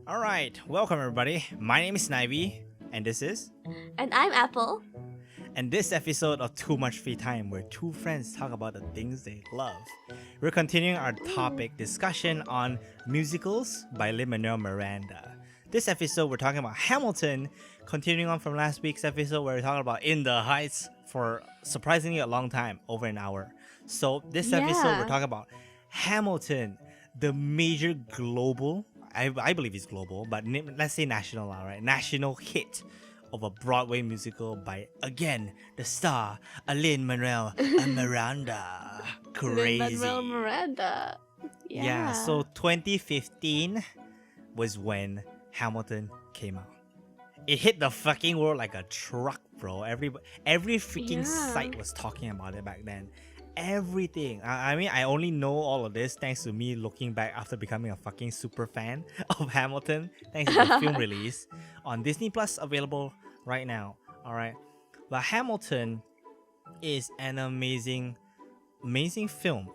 All right, welcome everybody. My name is Snivy, and this is And I'm Apple. and this episode of Too Much Free Time, where two friends talk about the things they love. We're continuing our topic discussion on musicals by Lin Manuel Miranda. This episode, we're talking about Hamilton, continuing on from last week's episode where we're talking about In the Heights for surprisingly a long time, over an hour. So this episode, we're talking about Hamilton, the major global, I believe it's global, but let's say national, all right, national hit of a Broadway musical by, again, the star, Lin Manuel Miranda. Crazy. Lin Manuel Miranda. Yeah, so 2015 was when Hamilton came out. It hit the fucking world like a truck, bro. Every freaking site was talking about it back then. Everything. I mean, I only know all of this thanks to me looking back after becoming a fucking super fan of Hamilton, thanks to the film release on Disney Plus, available right now. All right, but Hamilton is an amazing film,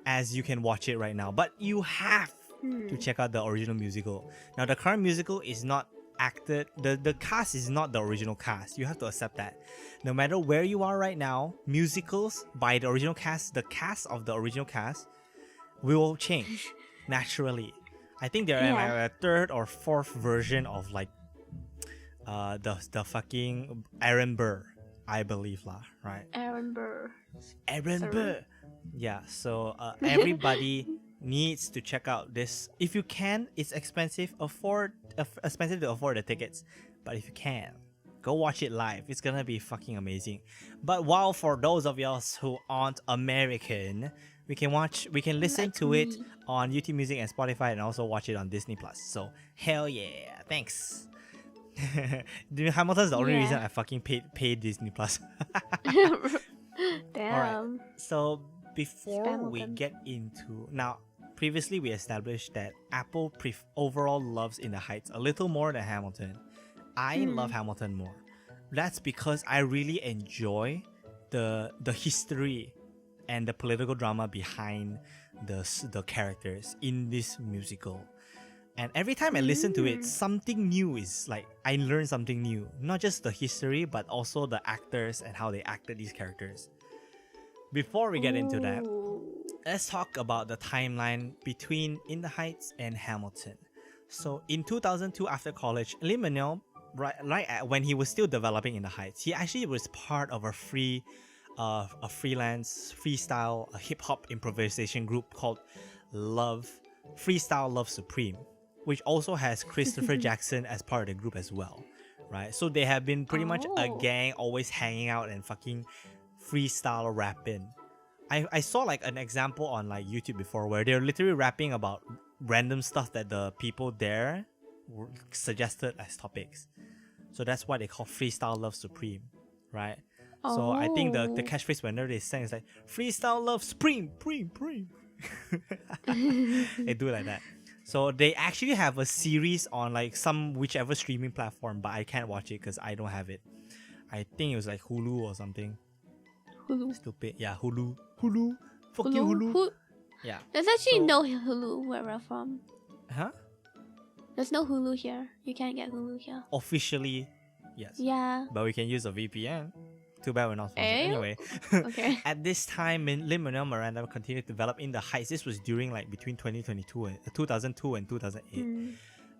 as you can watch it right now. But you have to check out the original musical. Now, the current musical is not acted. The cast is not the original cast. You have to accept that. No matter where you are right now, musicals by the original cast, the cast of the original cast will change naturally. I think they're in like a third or fourth version of like the fucking Aaron Burr, I believe lah, right? Aaron Burr. Yeah, so everybody needs to check out this. If you can, it's expensive to afford the tickets, but if you can, go watch it live. It's gonna be fucking amazing. But while for those of y'all who aren't American, we can listen to it on YouTube Music and Spotify, and also watch it on Disney Plus. So hell yeah, thanks. Hamilton's the only reason I fucking paid Disney Plus. Damn. Alright, so before we get into now, previously we established that Apple overall loves In the Heights a little more than Hamilton. I love Hamilton more. That's because I really enjoy the history and the political drama behind the characters in this musical. And every time I listen to it, something new is like, I learn something new. Not just the history, but also the actors and how they acted these characters. Before we get into that, let's talk about the timeline between In the Heights and Hamilton. So in 2002, after college, Lin Manuel, when he was still developing In the Heights, he actually was part of a freelance freestyle hip hop improvisation group called Freestyle Love Supreme, which also has Christopher Jackson as part of the group as well, right? So they have been pretty much a gang, always hanging out and fucking freestyle rapping. I saw like an example on like YouTube before where they're literally rapping about random stuff that the people there suggested as topics. So that's why they call Freestyle Love Supreme, right? So I think the catchphrase whenever they sing is like Freestyle Love Supreme. They do it like that. So they actually have a series on like whichever streaming platform, but I can't watch it because I don't have it. I think it was like Hulu or something. Hulu. Stupid. Yeah, Hulu. Fuck you, Hulu. Yeah. There's actually no Hulu where we're from. Huh? There's no Hulu here. You can't get Hulu here. Officially, yes. Yeah. But we can use a VPN. Too bad we're not sponsored. Anyway, okay. At this time, Lin Manuel Miranda continued to develop In the Heights. This was during like between 2002 and 2008.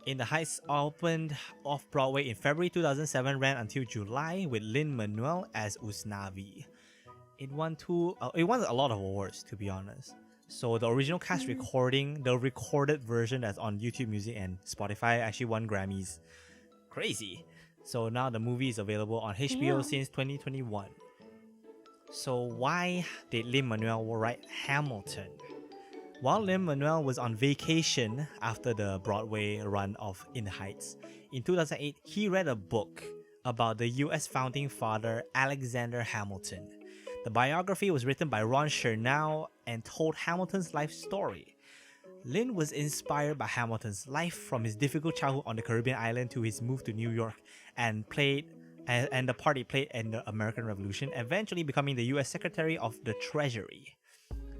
In the Heights opened off Broadway in February 2007, ran until July with Lin Manuel as Snivy. It won a lot of awards, to be honest. So the original cast recording, the recorded version that's on YouTube Music and Spotify, actually won Grammys. Crazy. So now the movie is available on HBO since 2021. So why did Lin Manuel write Hamilton? While Lin Manuel was on vacation after the Broadway run of In the Heights, in 2008 he read a book about the US founding father Alexander Hamilton. The biography was written by Ron Chernow and told Hamilton's life story. Lin was inspired by Hamilton's life from his difficult childhood on the Caribbean island to his move to New York and the part he played in the American Revolution, eventually becoming the US Secretary of the Treasury.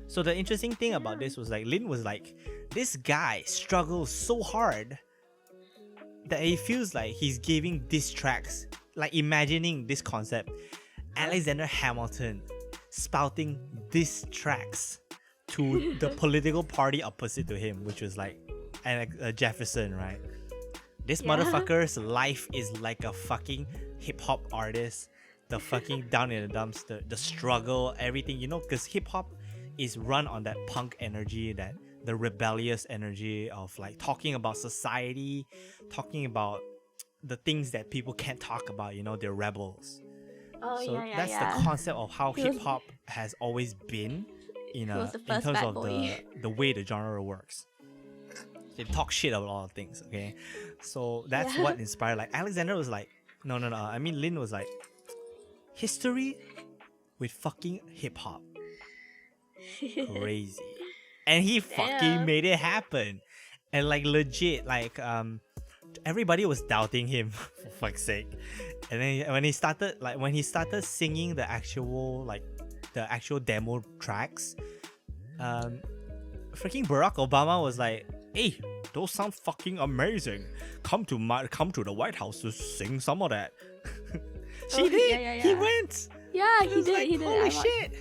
So the interesting thing about this was like Lin was like, this guy struggles so hard that it feels like he's giving diss tracks, like imagining this concept. Alexander Hamilton spouting diss tracks to the political party opposite to him, which was like Jefferson, right? This motherfucker's life is like a fucking hip hop artist. The fucking down in the dumps, the struggle, everything, you know, because hip hop is run on that punk energy, that the rebellious energy of like talking about society, talking about the things that people can't talk about, you know, they're rebels. So that's the concept of how hip hop has always been in terms of the way the genre works. They talk shit about all things, okay? So that's what inspired. Like Alexander was like, no. I mean, Lin was like, history with fucking hip hop, crazy, and he fucking made it happen, and like legit, like everybody was doubting him for fuck's sake, and then when he started singing the actual demo tracks, freaking Barack Obama was like, hey, those sound fucking amazing. Come to the White House to sing some of that. She did. Yeah. He went. Yeah, he did. Like, he did. Holy shit.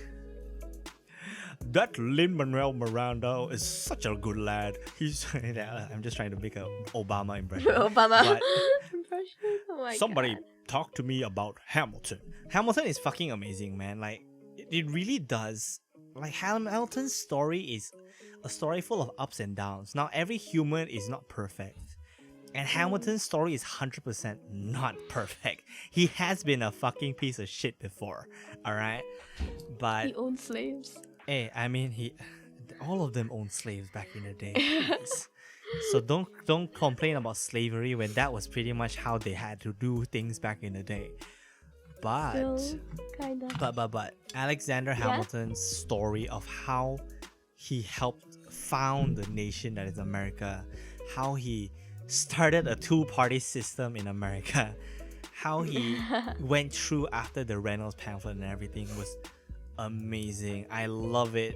That Lin Manuel Miranda is such a good lad. He's. I'm just trying to make a Obama impression. Obama impression. Oh my somebody God. talk to me about Hamilton. Hamilton is fucking amazing, man. Like it really does. Like Hamilton's story is a story full of ups and downs. Now every human is not perfect. And Hamilton's story is 100% not perfect. He has been a fucking piece of shit before, alright? But He owned slaves. hey, I mean, all of them owned slaves back in the day. Please. So don't complain about slavery when that was pretty much how they had to do things back in the day. But Still, kinda. but Alexander Hamilton's story of how he helped found the nation that is America, how he started a two-party system in America, how he went through after the Reynolds pamphlet and everything was amazing. I love it.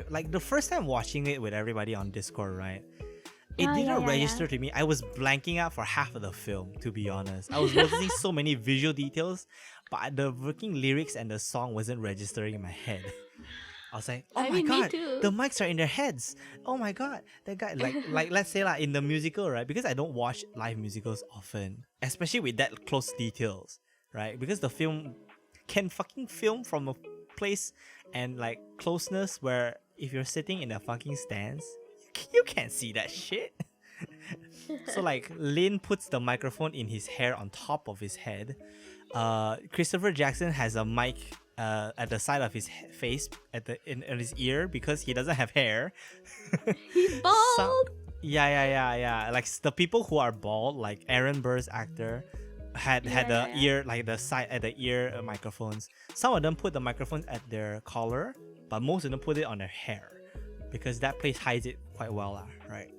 Like the first time watching it with everybody on Discord, right? It didn't register to me. I was blanking out for half of the film, to be honest. I was noticing so many visual details, but the working lyrics and the song wasn't registering in my head. I was like, oh my god, the mics are in their heads. Oh my god, that guy, like let's say in the musical, right? Because I don't watch live musicals often, especially with that close details, right? Because the film can fucking film from a place and like closeness where if you're sitting in a fucking stance, you can't see that shit. So like Lin puts the microphone in his hair on top of his head. Christopher Jackson has a mic at the side of his face in his ear because he doesn't have hair. He's bald. Yeah. Like the people who are bald, like Aaron Burr's actor, had the ear, like the side at the ear microphones. Some of them put the microphones at their collar, but most of them put it on their hair because that place hides it quite well, right?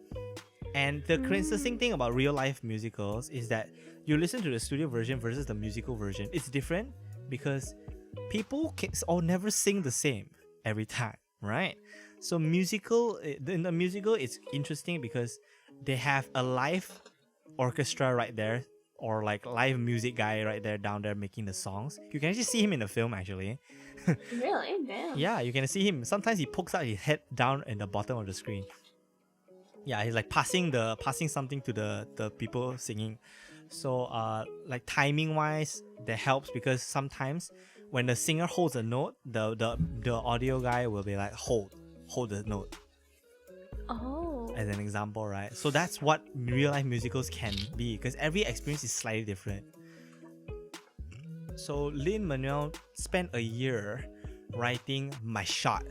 And the interesting thing about real life musicals is that you listen to the studio version versus the musical version. It's different because people never sing the same every time, right? So in the musical, it's interesting because they have a live orchestra right there, or like live music guy right there down there making the songs. You can actually see him in the film actually. Really? Damn. Yeah, you can see him. Sometimes he pokes out his head down in the bottom of the screen. Yeah, he's like passing something to the people singing. So like timing wise, that helps because sometimes when the singer holds a note, the audio guy will be like hold the note. Oh. As an example, right? So that's what real life musicals can be because every experience is slightly different. So Lin Manuel spent a year writing My Shot,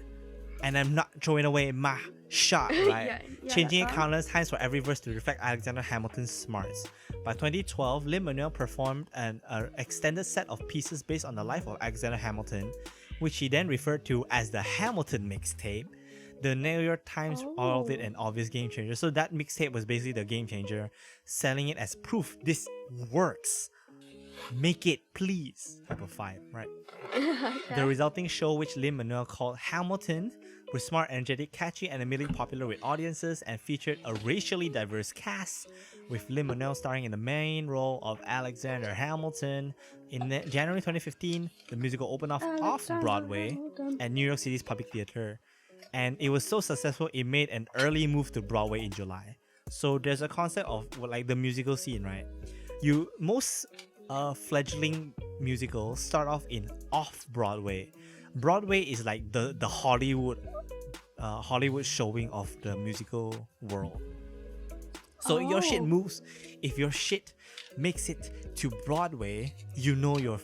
and I'm not throwing away my shot, right? Changing it countless times for every verse to reflect Alexander Hamilton's smarts. By 2012, Lin Manuel performed an extended set of pieces based on the life of Alexander Hamilton, which he then referred to as the Hamilton mixtape. The New York Times called it an obvious game changer. So that mixtape was basically the game changer, selling it as proof this works. Make it, please, type of vibe, right? Okay. The resulting show, which Lin Manuel called Hamilton, was smart, energetic, catchy, and immediately popular with audiences, and featured a racially diverse cast, with Lin Manuel starring in the main role of Alexander Hamilton. In January 2015, the musical opened off Broadway at New York City's Public Theater, and it was so successful it made an early move to Broadway in July. So there's a concept of like the musical scene, right? Most fledgling musicals start off in off Broadway. Broadway is like the Hollywood showing of the musical world. So your shit moves. If your shit makes it to Broadway, you know your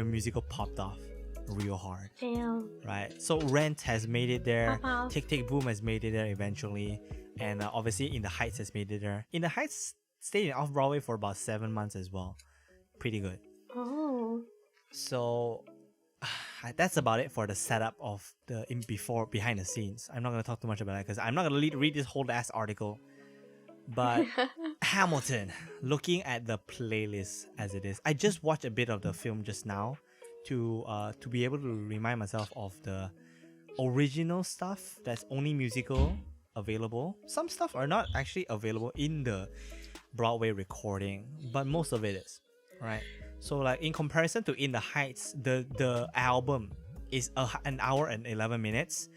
musical popped off real hard. Damn. Right. So Rent has made it there. Uh-huh. Tick Tick Boom has made it there eventually, and obviously In the Heights has made it there. In the Heights stayed in off Broadway for about 7 months as well. Pretty good. Oh. So that's about it for the setup of the behind the scenes. I'm not gonna talk too much about that because I'm not gonna read this whole ass article. But Hamilton, looking at the playlist as it is, I just watched a bit of the film just now to be able to remind myself of the original stuff that's only musical available. Some stuff are not actually available in the Broadway recording, but most of it is, right? So like in comparison to In the Heights, the album is an hour and 11 minutes.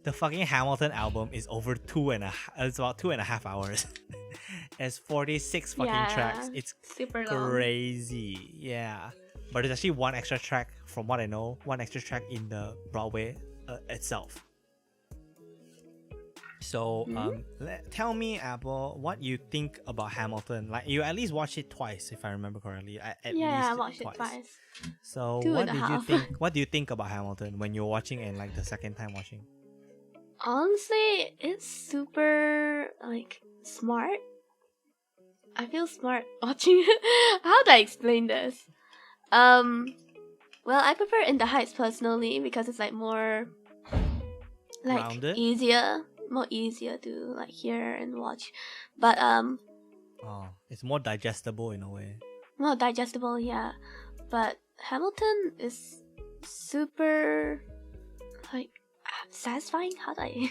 The fucking Hamilton album is over it's about 2.5 hours. It's 46 fucking tracks. It's super long. Crazy. Yeah. But there's actually one extra track, from what I know, one extra track in the Broadway itself. So tell me, Apple, what you think about Hamilton. Like, you at least watched it twice, if I remember correctly. I watched it twice. So what do you think about Hamilton when you're watching and like the second time watching? Honestly, it's super like smart. I feel smart watching it. How do I explain this? Well, I prefer In the Heights personally because it's like more like Rounded? more easier to like hear and watch. But it's more digestible in a way. more digestible, yeah. But Hamilton is super like satisfying. How do I?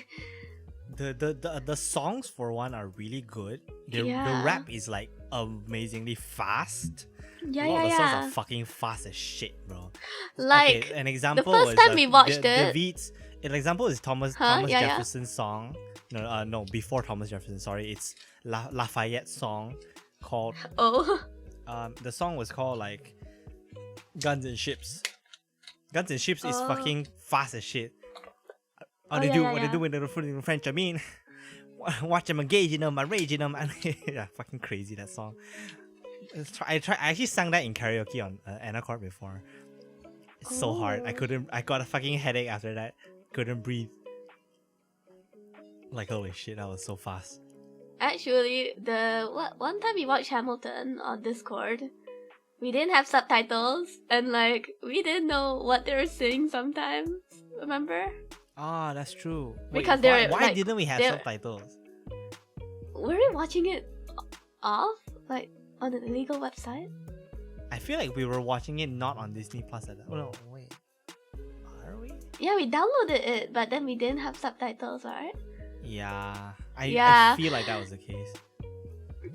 The songs for one are really good. The rap is like amazingly fast. Yeah, a lot of the songs are fucking fast as shit, bro. Like an example the first time we watched it. An example is Thomas Jefferson's song. No, before Thomas Jefferson. Sorry, it's Lafayette's song called. The song was called like Guns and Ships. Guns and Ships is fucking fast as shit. What they do with the French, I mean, watch them engaging them, I'm raging them, and yeah, fucking crazy that song. I actually sang that in karaoke on Anacord before. It's so hard. I got a fucking headache after that. Couldn't breathe. Like, holy shit, that was so fast. Actually, one time we watched Hamilton on Discord, we didn't have subtitles, and like we didn't know what they were saying sometimes. Remember? Ah, that's true. Because why didn't we have subtitles? Were we watching it off, like on an illegal website? I feel like we were watching it not on Disney Plus at that. Oh no, wait. Are we? Yeah, we downloaded it, but then we didn't have subtitles, right? Yeah. I feel like that was the case.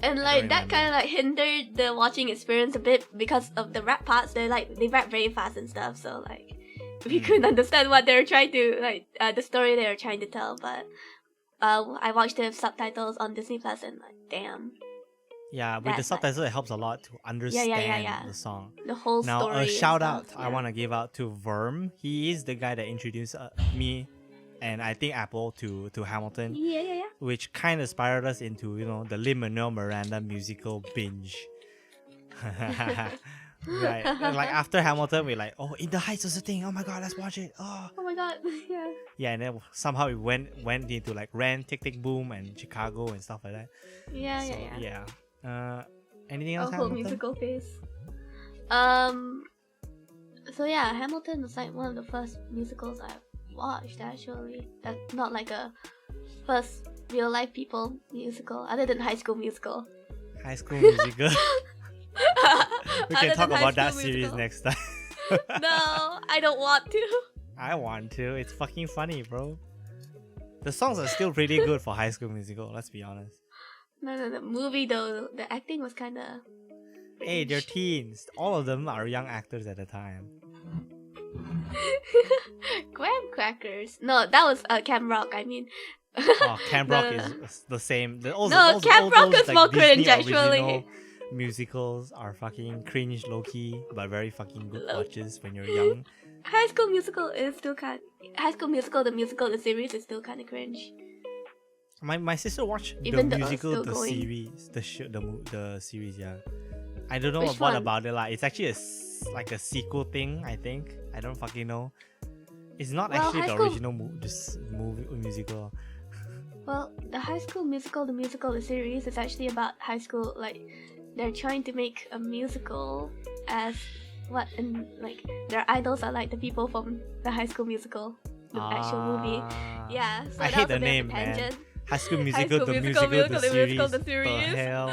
And like that kind of like hindered the watching experience a bit because of the rap parts. They rap very fast and stuff, so like we couldn't understand what they were trying to the story they were trying to tell. But I watched the subtitles on Disney Plus and like damn. Yeah, with the subtitles it helps a lot to understand the song. The whole story. Now a shout out I want to give out to Verm. He is the guy that introduced me and I think Apple to Hamilton. Yeah. Which kind of inspired us into the Lin Manuel Miranda musical binge. Right. And like after Hamilton, we're like, oh, In the Heights was a thing. Oh my god, let's watch it. Oh my god, yeah. Yeah, and then somehow we went into like Rent, Tick Tick Boom, and Chicago and stuff like that. Yeah. Anything else? A whole musical phase. So yeah, Hamilton was like one of the first musicals I watched actually. Not like a first real life people musical, other than High School Musical. High School Musical. We can Other talk than High about that School series Musical. next time. No, I don't want to. I want to. It's fucking funny, bro. The songs are still pretty good for High School Musical, let's be honest. No, the movie though, the acting was kind of. Hey, they're teens. All of them are young actors at the time. Graham crackers. No, that was Camp Rock. I mean. Oh, Camp Rock No. is the same. No, Camp Rock is more cringe, actually. Original musicals are fucking cringe low key, but very fucking good watches when you're young. High School Musical is still kind. High School Musical, the series is still kind of cringe. My sister watched Even the though it's musical, still the going. series, the series. Yeah, I don't know Which what one? about it. Like, it's actually like a sequel thing. I think I don't fucking know. It's not Well, actually High the School- original movie musical. Well, the High School Musical, the series is actually about high school. Like, they're trying to make a musical as what, and like their idols are like the people from the High School Musical, the actual movie. Yeah, so I that hate was the a bit name, of a man. tangent. High School High Musical, School the Musical, musical, the series. the series. The hell.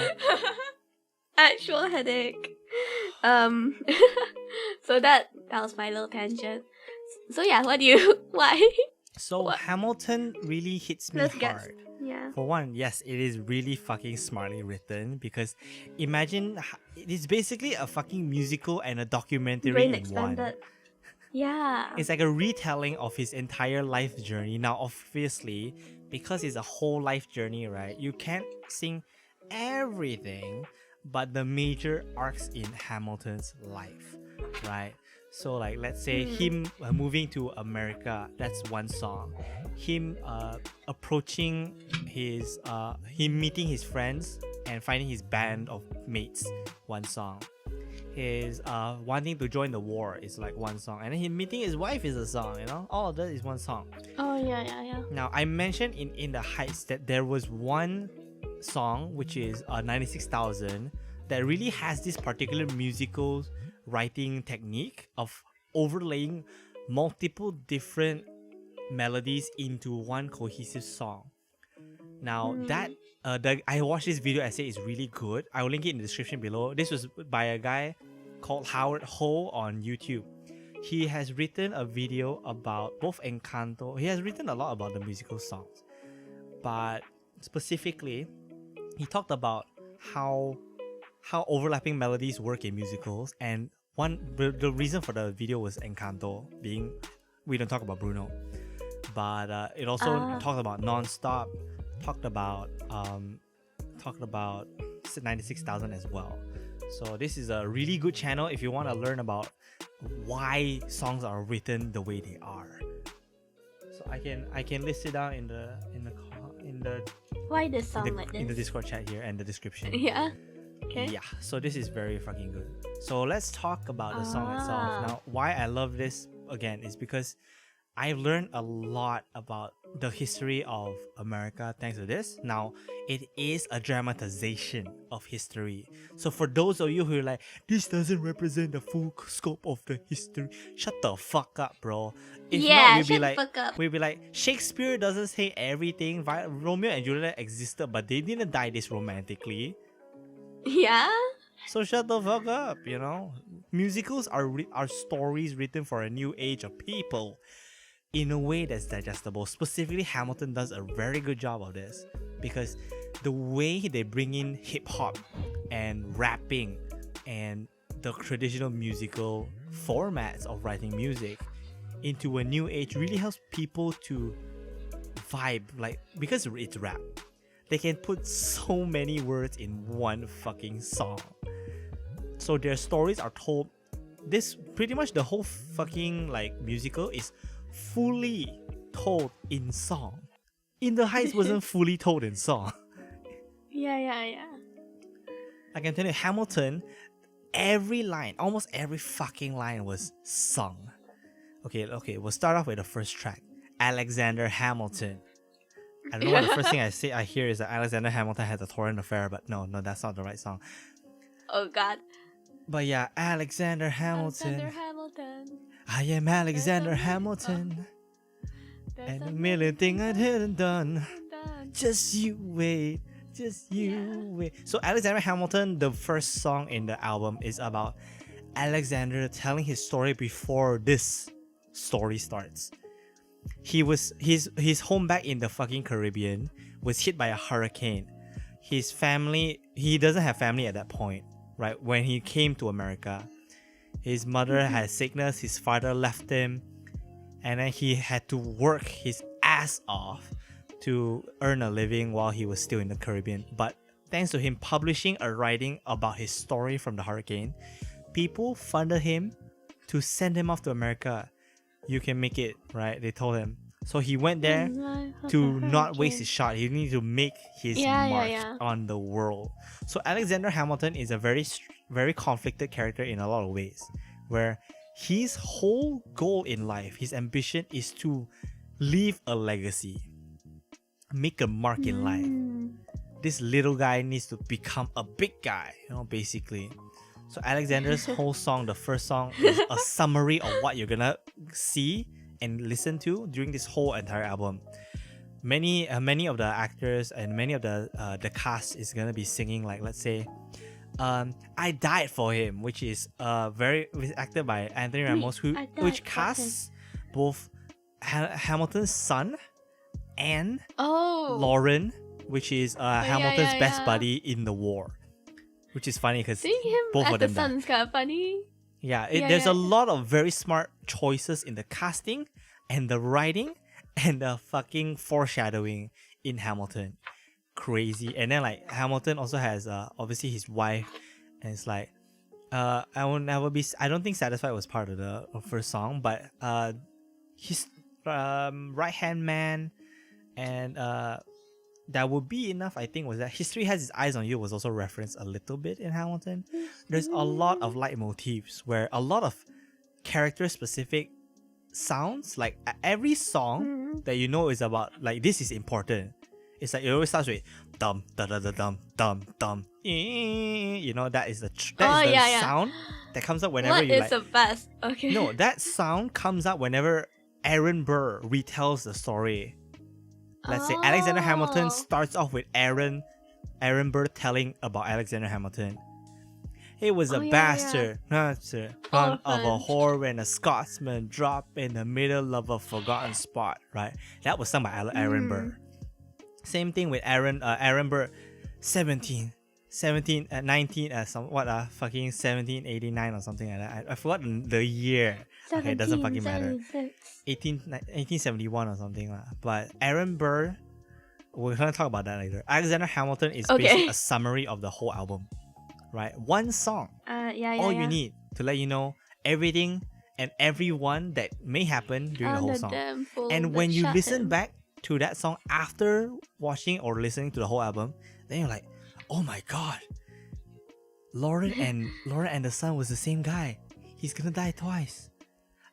Actual headache. So that was my little tangent. So yeah, why? So What? Hamilton really hits me Let's guess. hard. Yeah. For one, yes, it is really fucking smartly written because imagine it's basically a fucking musical and a documentary Brain in expanded. one. Yeah. It's like a retelling of his entire life journey. Now, obviously, because it's a whole life journey, right? You can't sing everything, but the major arcs in Hamilton's life, right? So, like, let's say him moving to America, that's one song. Him approaching him meeting his friends and finding his band of mates, one song. His wanting to join the war is like one song, and then him meeting his wife is a song. You know, all of that is one song. Oh yeah. Now, I mentioned in the Heights that there was one song which is 96,000 that really has this particular musical writing technique of overlaying multiple different melodies into one cohesive song. Now that I watched this video essay, is really good. I will link it in the description below. This was by a guy called Howard Ho on YouTube. He has written a video about both Encanto. He has written a lot about the musical songs, but specifically, he talked about how overlapping melodies work in musicals, and the reason for the video was Encanto being, we don't talk about Bruno, but it also talked about Non-Stop, talked about 96,000 as well. So this is a really good channel if you want to learn about why songs are written the way they are. So I can list it down in the Why this song in the, like this? in the Discord chat here and the description. Yeah. Okay. Yeah, so this is very fucking good. So let's talk about the song itself. Now, why I love this again is because I've learned a lot about the history of America thanks to this. Now, it is a dramatization of history. So for those of you who are like, this doesn't represent the full scope of the history, shut the fuck up, bro. If Yeah, not, shut the fuck up. we'll be like, Shakespeare doesn't say everything. Romeo and Juliet existed, but they didn't die this romantically. Yeah. So shut the fuck up, you know? Musicals are stories written for a new age of people in a way that's digestible. Specifically, Hamilton does a very good job of this because the way they bring in hip-hop and rapping and the traditional musical formats of writing music into a new age really helps people to vibe, like, because it's rap. They can put so many words in one fucking song. So their stories are told. This pretty much the whole fucking like musical is fully told in song. In the Heights wasn't fully told in song. Yeah. I can tell you, Hamilton, every line, almost every fucking line was sung. Okay, we'll start off with the first track. Alexander Hamilton. I don't know why the first thing I hear is that Alexander Hamilton has a torrent affair, but no, that's not the right song. Oh God. But yeah, Alexander Hamilton. Alexander Hamilton. I am Alexander Hamilton. And a million things I didn't done. Just you wait. just you. So Alexander Hamilton, the first song in the album is about Alexander telling his story before this story starts. His home back in the fucking Caribbean was hit by a hurricane. His family, he doesn't have family at that point, right? When he came to America, his mother had sickness, his father left him, and then he had to work his ass off to earn a living while he was still in the Caribbean. But thanks to him publishing a writing about his story from the hurricane, people funded him to send him off to America. You can make it, right? They told him. So he went there to not waste his shot. He needed to make his mark on the world. So Alexander Hamilton is a very conflicted character in a lot of ways, where his whole goal in life, his ambition is to leave a legacy, make a mark in life. This little guy needs to become a big guy, basically. So Alexander's whole song, the first song, is a summary of what you're gonna see and listen to during this whole entire album. Many of the actors and many of the cast is gonna be singing, like, let's say, I Died for Him, which is acted by Anthony Ramos, which casts both Hamilton's son and Lauren, which is Hamilton's best buddy in the war. Which is funny because both of them. The son's kind of funny. There's a lot of very smart choices in the casting and the writing and the fucking foreshadowing in Hamilton. Crazy. And then like Hamilton also has obviously his wife, and it's like I don't think Satisfied was part of the first song, but his right hand man and that would be enough, I think, was that History Has Its Eyes on You was also referenced a little bit in Hamilton. There's a lot of leitmotifs where a lot of character-specific sounds, like every song that you know is about, like, this is important. It's like, it always starts with dum, da da da dum, dum, dum. That is the sound that comes up whenever what you is the best? Okay. No, that sound comes up whenever Aaron Burr retells the story. Let's say Alexander Hamilton starts off with Aaron Burr telling about Alexander Hamilton. He was a bastard, son of a whore and a Scotsman, dropped in the middle of a forgotten spot, right? That was sung by Aaron Burr. Same thing with Aaron Burr, 19, fucking 1789 or something like that. I forgot the year. Okay, it doesn't fucking matter. 1871 or something. But Aaron Burr, we're going to talk about that later. Alexander Hamilton is basically a summary of the whole album, right? One song. All you need to let you know everything and everyone that may happen during the whole song. And when you listen back to that song after watching or listening to the whole album, then you're like, oh my god, Lauren and the son was the same guy. He's gonna die twice.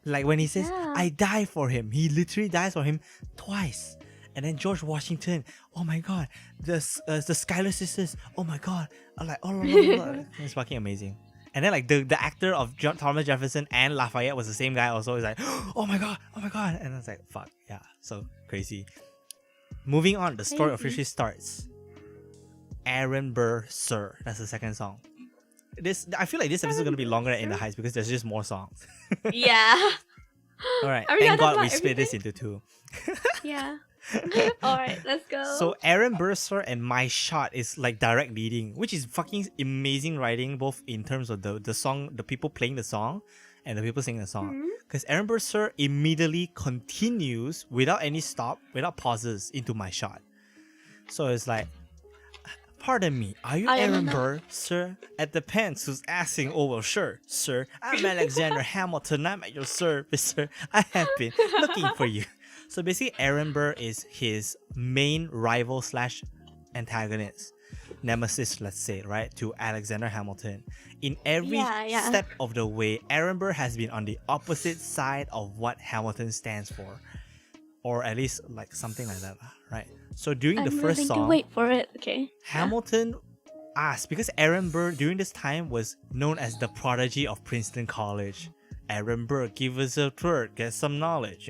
Like when he says, I die for him, he literally dies for him twice. And then George Washington, oh my god, the Schuyler sisters, oh my god, I'm like, oh, it's fucking amazing. And then like the actor of Thomas Jefferson and Lafayette was the same guy also. He's like, oh my god, and I was like, fuck, yeah, so crazy. Moving on, the story officially starts. Aaron Burr, Sir. That's the second song. I feel like this episode is going to be longer than In the Heights because there's just more songs. Yeah. Alright, thank God we split this into two. Yeah. Alright, let's go. So Aaron Burr, Sir and My Shot is like direct leading, which is fucking amazing writing, both in terms of the song, the people playing the song, and the people singing the song. Because Aaron Burr, Sir immediately continues without any stop, without pauses, into My Shot. So it's like, pardon me, are you Aaron Burr, sir? At the pants who's asking over, sure, sir. I'm Alexander Hamilton. I'm at your service, sir. I have been looking for you. So basically, Aaron Burr is his main rival / antagonist, nemesis, let's say, right, to Alexander Hamilton. In every step of the way, Aaron Burr has been on the opposite side of what Hamilton stands for, or at least like something like that, right? So during the first song, wait for it. Okay. Hamilton asked, because Aaron Burr during this time was known as the prodigy of Princeton College. Aaron Burr, give us a tour, get some knowledge,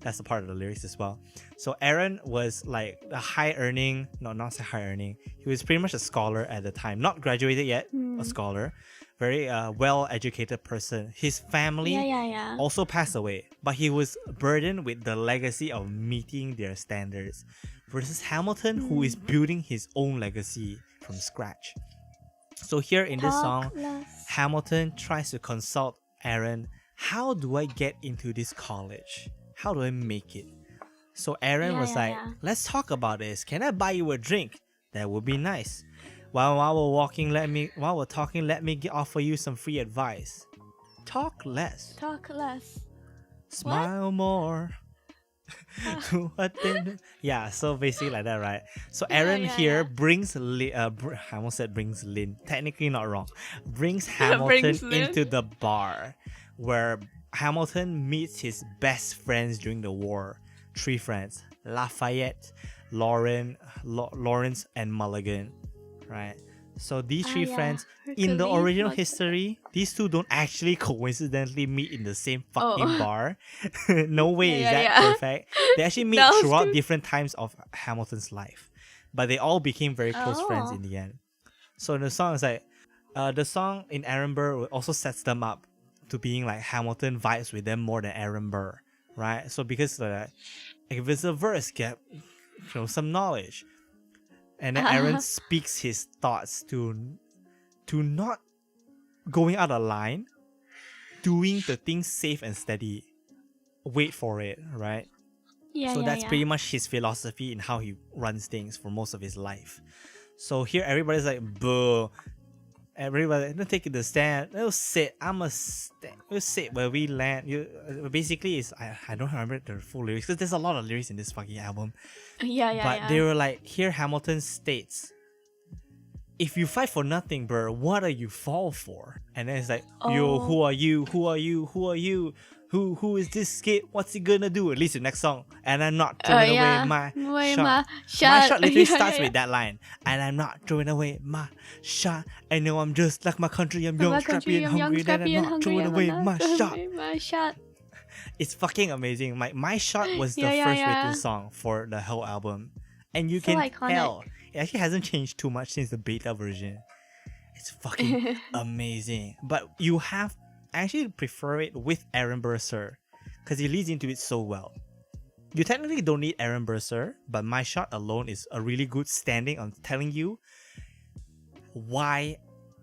That's a part of the lyrics as well. So Aaron was like a high earning, no, not say high earning. He was pretty much a scholar at the time, not graduated yet, a scholar, very well educated person. His family also passed away, but he was burdened with the legacy of meeting their standards, versus Hamilton, who is building his own legacy from scratch. So here in this song, Hamilton tries to consult Aaron. How do I get into this college? How do I make it? So Aaron was like, let's talk about this. Can I buy you a drink? That would be nice. While we're talking, let me offer you some free advice. Talk less. Talk less. Smile more. Do what they do. Yeah, so basically like that, right? So Aaron here brings I almost said brings Lin. Technically not wrong. Brings Hamilton into the bar where Hamilton meets his best friends during the war. 3 friends: Lafayette, Lawrence, and Mulligan. Right? So these 3 friends, in the original history, these 2 don't actually coincidentally meet in the same fucking bar. No way is that perfect. They actually meet throughout different times of Hamilton's life. But they all became very close friends in the end. So the song is like, the song in Aaron Burr also sets them up to being like Hamilton vibes with them more than Aaron Burr. Right? So because if it's a verse, get some knowledge. And then Aaron speaks his thoughts to not going out of line, doing the things safe and steady. Wait for it, right? So that's pretty much his philosophy in how he runs things for most of his life. So here everybody's like, boo. Everybody, don't take the stand. We'll sit. We'll sit where we land. Basically, I don't remember the full lyrics because there's a lot of lyrics in this fucking album. But they were like, here Hamilton states, if you fight for nothing, bro, what are you fall for? And then it's like, yo, who are you? Who are you? Who are you? Who is this kid? What's he gonna do? At least the next song. And I'm not throwing away my shot. My shot literally starts with that line. And I'm not throwing away my shot. I know I'm just like my country. I'm young, scrappy, and hungry. Then I'm not throwing away my shot. It's fucking amazing. My shot was the first written song for the whole album. And you can tell it actually hasn't changed too much since the beta version. It's fucking amazing. But you have... I actually prefer it with Aaron Burr, sir, because he leads into it so well. You technically don't need Aaron Burr, sir, but My Shot alone is a really good standing on telling you why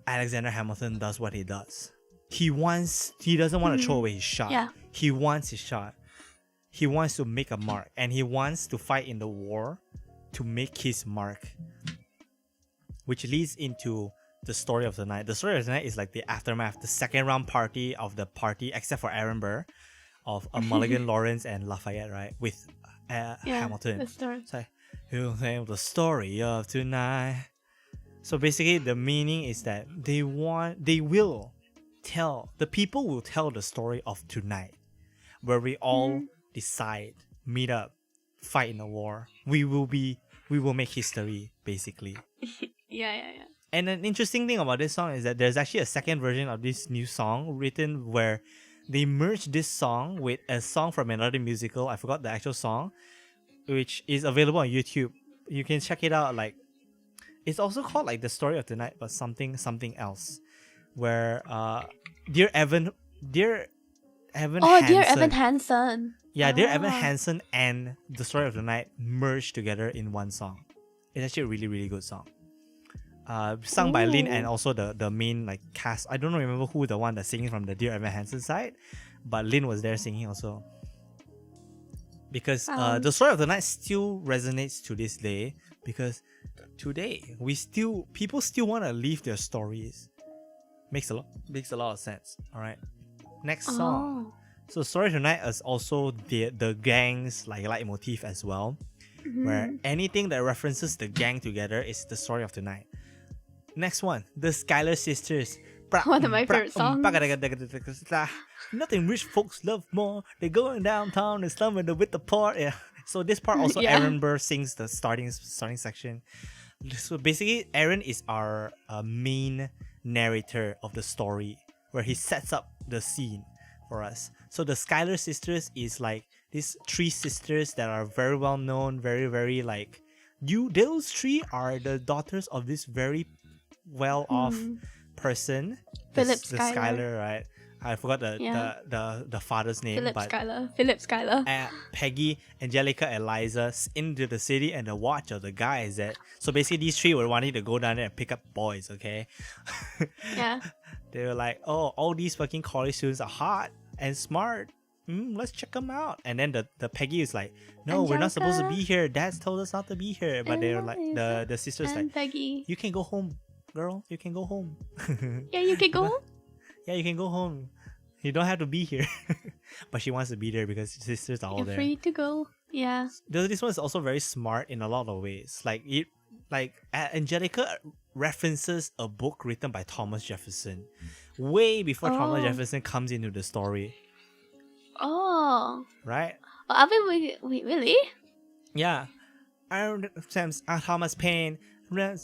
Alexander Hamilton does what he does. He doesn't want to throw away his shot. He wants his shot. He wants to make a mark, and he wants to fight in the war to make his mark, which leads into the story of the night. The story of the night is like the aftermath, the second round party of the party, except for Aaron Burr, of Mulligan, Lawrence, and Lafayette, right? With Hamilton. The story. It's like, you'll tell the story of tonight. So basically, the meaning is that the people will tell the story of tonight, where we all decide, meet up, fight in a war. We will make history, basically. Yeah. And an interesting thing about this song is that there's actually a second version of this new song written where they merged this song with a song from another musical. I forgot the actual song, which is available on YouTube. You can check it out. Like, it's also called like The Story of the Night, but something else. Where Dear Evan Hansen. Dear Evan Hansen. Yeah, Dear Evan Hansen and The Story of the Night merged together in one song. It's actually a really, really good song. Sung by Lin and also the main like cast. I don't remember who the one that's singing from the Dear Evan Hansen side, but Lin was there singing also. Because the story of the night still resonates to this day, because today people still want to leave their stories. Makes a lot of sense. All right, next song. So Story of the Night is also the gang's like leitmotif as well, where anything that references the gang together is the story of the night. Next one, the Skylar Sisters. One of my favorite songs. Nothing rich folks love more. They're going downtown, they're slumming with the part. Yeah. So this part also Aaron Burr sings the starting section. So basically, Aaron is our main narrator of the story, where he sets up the scene for us. So the Skylar Sisters is like these three sisters that are very well known, very, very like those three are the daughters of this very well off person. Philip the Schuyler. Schuyler, right? I forgot the father's name, Philip but Schuyler. Peggy, Angelica, Eliza into the city, and the watch of the guys that. So basically, these three were wanting to go down there and pick up boys. Okay. Yeah. They were like, "Oh, all these fucking college students are hot and smart. Let's check them out." And then the Peggy is like, "No, we're not supposed to be here. Dad's told us not to be here." But they're like, the sisters like, Peggy. "You can go home, girl. You can go home." Yeah, you can go home. Yeah, you can go home. You don't have to be here. But she wants to be there because sisters are all You're there. free to go. Yeah. This one is also very smart in a lot of ways. Angelica references a book written by Thomas Jefferson way before Thomas Jefferson comes into the story. Oh. Right? Oh, I mean, wait, really? Yeah. Thomas Paine. I'm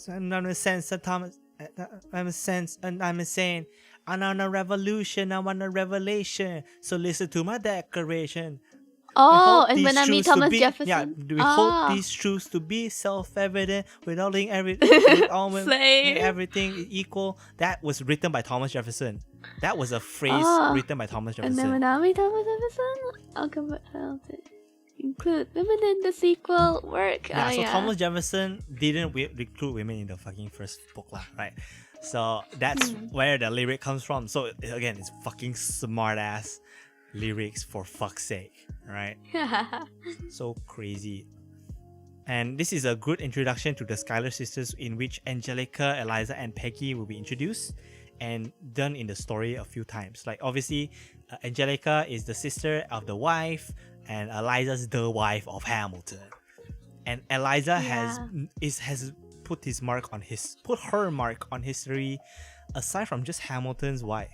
insane. I'm on a revolution. I want a revelation. So listen to my declaration. Oh, and when I meet Thomas Jefferson. Yeah, we hold these truths to be self-evident without letting everything equal. That was written by Thomas Jefferson. That was a phrase written by Thomas Jefferson. And then when I meet Thomas Jefferson, I'll include women in the sequel work. Yeah, so Thomas Jefferson didn't recruit women in the fucking first book, right? So that's where the lyric comes from. So again, it's fucking smart ass lyrics for fuck's sake, right? So crazy. And this is a good introduction to the Schuyler sisters, in which Angelica, Eliza, and Peggy will be introduced and done in the story a few times. Like obviously, Angelica is the sister of the wife, and Eliza's the wife of Hamilton. And Eliza has put her mark on history. Aside from just Hamilton's wife,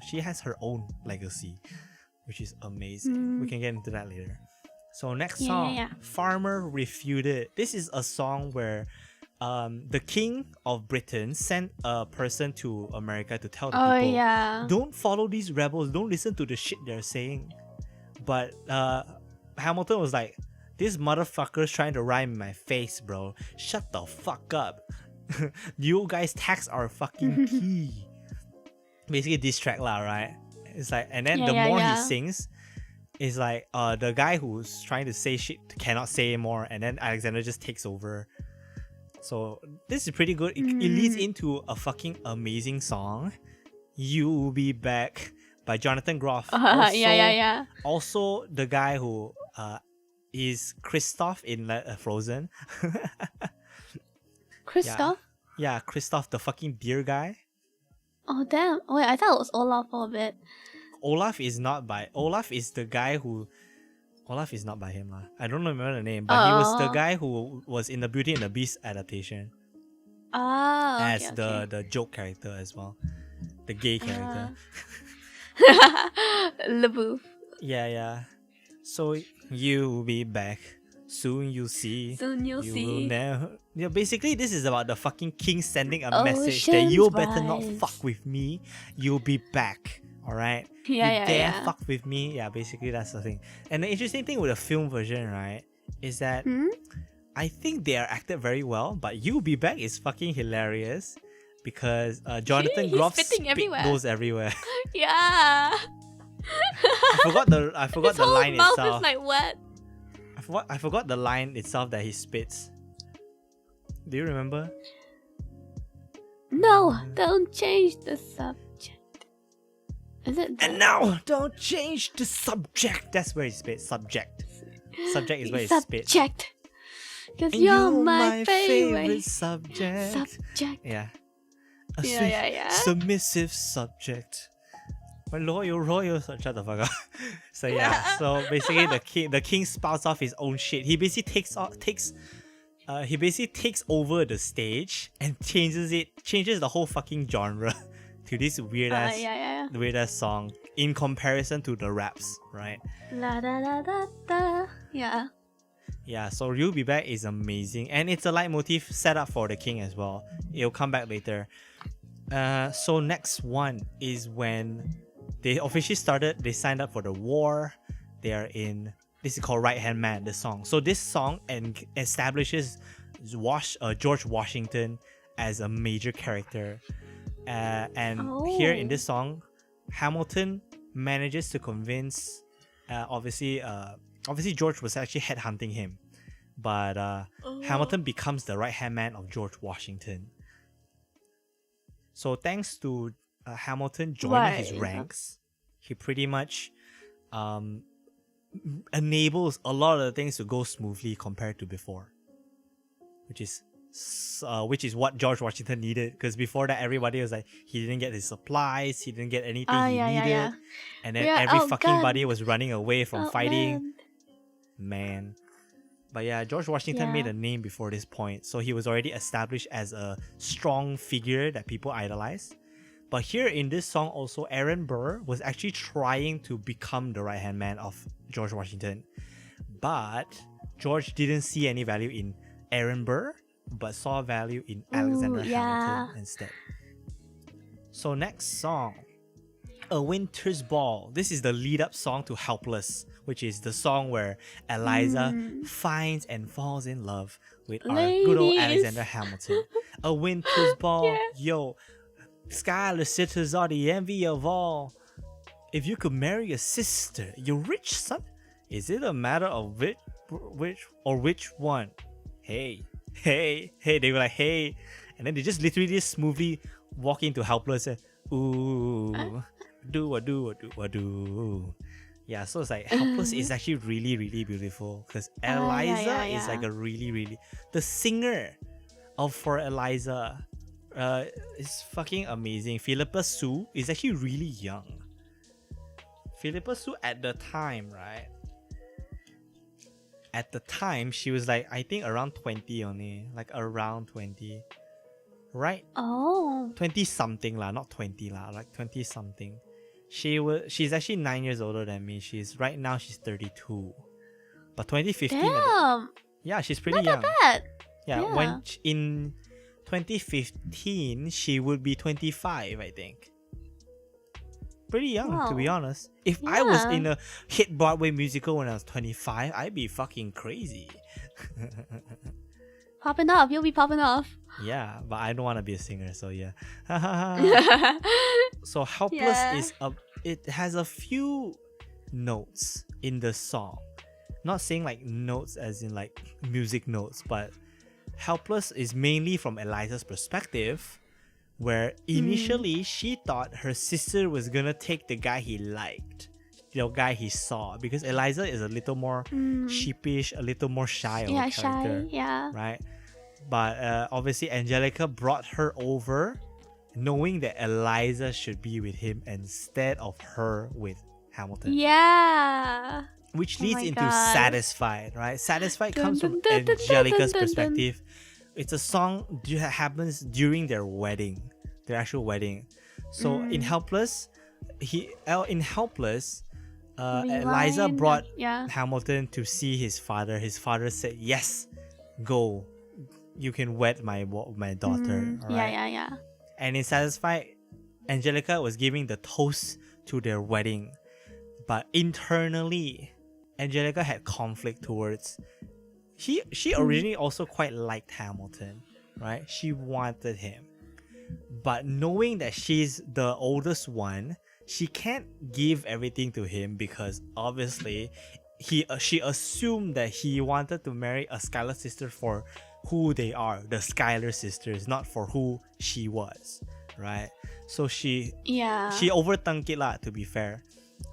she has her own legacy, which is amazing. We can get into that later. So next song, Farmer Refuted. This is a song where the king of Britain sent a person to America to tell the people, don't follow these rebels, don't listen to the shit they're saying. But Hamilton was like, this motherfucker's trying to rhyme in my face, bro. Shut the fuck up. You guys tax our fucking key. Basically diss track lah, right? It's like, and then the more he sings, it's like the guy who's trying to say shit cannot say more, and then Alexander just takes over. So this is pretty good. It leads into a fucking amazing song, "You'll Be Back" by Jonathan Groff. Also the guy who is Kristoff in Frozen. Kristoff? Yeah, Kristoff, the fucking deer guy. Oh damn! Wait, I thought it was Olaf for a bit. Olaf is the guy who. Olaf is not by him lah. I don't remember the name, but he was the guy who was in the Beauty and the Beast adaptation. As the joke character as well, the gay character. LeBouf. Yeah. So you'll be back. Soon you'll see. Basically, this is about the fucking king sending a message that you better not fuck with me. You'll be back. Alright? You dare fuck with me. Yeah, basically that's the thing. And the interesting thing with the film version, right, is that I think they are acted very well, but You'll Be Back is fucking hilarious because Jonathan Groff's spit goes everywhere. Yeah. I forgot the line mouth itself. Is like what? I forgot the line itself that he spits. Do you remember? No, don't change the subject. Is it? And now, don't change the subject. That's where he spits. Subject. Subject is where he spits. Subject. Because you're my favorite subject. Yeah. Yeah. Submissive subject. My royal, shut the fuck up. So yeah, so basically the king spouts off his own shit. He basically takes over the stage and changes the whole fucking genre to this weird ass song in comparison to the raps, right? La da da da da. Yeah. Yeah, so You'll Be Back is amazing, and it's a leitmotif set up for the king as well. It'll come back later. So next one is when they officially started. They signed up for the war. This This is called Right Hand Man, the song. So this song establishes George Washington as a major character. And here in this song, Hamilton manages to convince, obviously George was actually headhunting him, but Hamilton becomes the right-hand man of George Washington. So thanks to Hamilton joining his ranks, he pretty much enables a lot of the things to go smoothly compared to before, which is what George Washington needed, because before that everybody was like, he didn't get his supplies, he didn't get anything he needed, and then everybody was running away from fighting. Man. But yeah, George Washington made a name before this point, so he was already established as a strong figure that people idolized. But here in this song also, Aaron Burr was actually trying to become the right-hand man of George Washington. But George didn't see any value in Aaron Burr, but saw value in Alexander Hamilton instead. So next song, A Winter's Ball. This is the lead-up song to Helpless, which is the song where Eliza finds and falls in love with our good old Alexander Hamilton. A winter's ball, yo. Skylar sisters are the envy of all. If you could marry a sister, your rich son, is it a matter of which one? Hey. They were like, hey. And then they just literally just smoothly walk into Helpless and, ooh, do. Yeah, so it's like Helpless is actually really, really beautiful, because Eliza is like a really, really... The singer for Eliza is fucking amazing. Philippa Sue is actually really young. Philippa Sue at the time, right? At the time, she was like, I think around 20 only. Like around 20. Right? Oh. 20 something lah, not 20 lah, like 20 something. She's actually 9 years older than me. Right now she's 32. But 2015. Damn. Yeah, she's pretty young. Not that bad. Yeah, when in 2015 she would be 25, I think. Pretty young, to be honest. If I was in a hit Broadway musical when I was 25, I'd be fucking crazy. Popping off, you'll be popping off. Yeah, but I don't want to be a singer, so yeah. So Helpless it has a few notes in the song. Not saying like notes as in like music notes, but Helpless is mainly from Eliza's perspective, where initially she thought her sister was gonna take the guy he liked, the guy he saw, because Eliza is a little more sheepish, a little more shy of a character, right? But obviously Angelica brought her over knowing that Eliza should be with him instead of her with Hamilton. Yeah. Which leads into Satisfied, right? Satisfied comes from Angelica's perspective. It's a song that happens during their wedding, their actual wedding. So in Helpless, Eliza brought Hamilton to see his father. His father said, "Yes, go. You can wed my daughter." Right? Yeah. And in Satisfied, Angelica was giving the toast to their wedding. But internally, Angelica had conflict towards... She originally also quite liked Hamilton, right? She wanted him. But knowing that she's the oldest one, she can't give everything to him, because obviously she assumed that he wanted to marry a Schuyler sister for who they are, the Schuyler sisters, not for who she was, right? So she overthunk it lah, to be fair.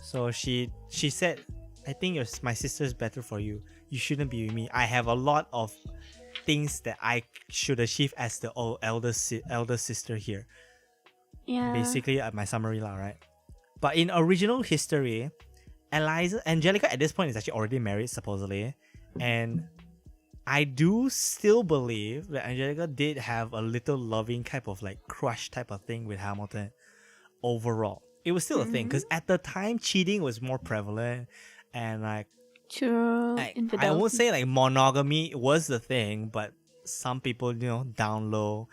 So she said, I think my sister's better for you. You shouldn't be with me. I have a lot of things that I should achieve as the elder sister here. Yeah. Basically, my summary lah, right? But in original history, Angelica at this point is actually already married, supposedly. And I do still believe that Angelica did have a little loving type of like crush type of thing with Hamilton overall. It was still a thing, because at the time cheating was more prevalent, and like I won't say like monogamy was the thing, but some people, down low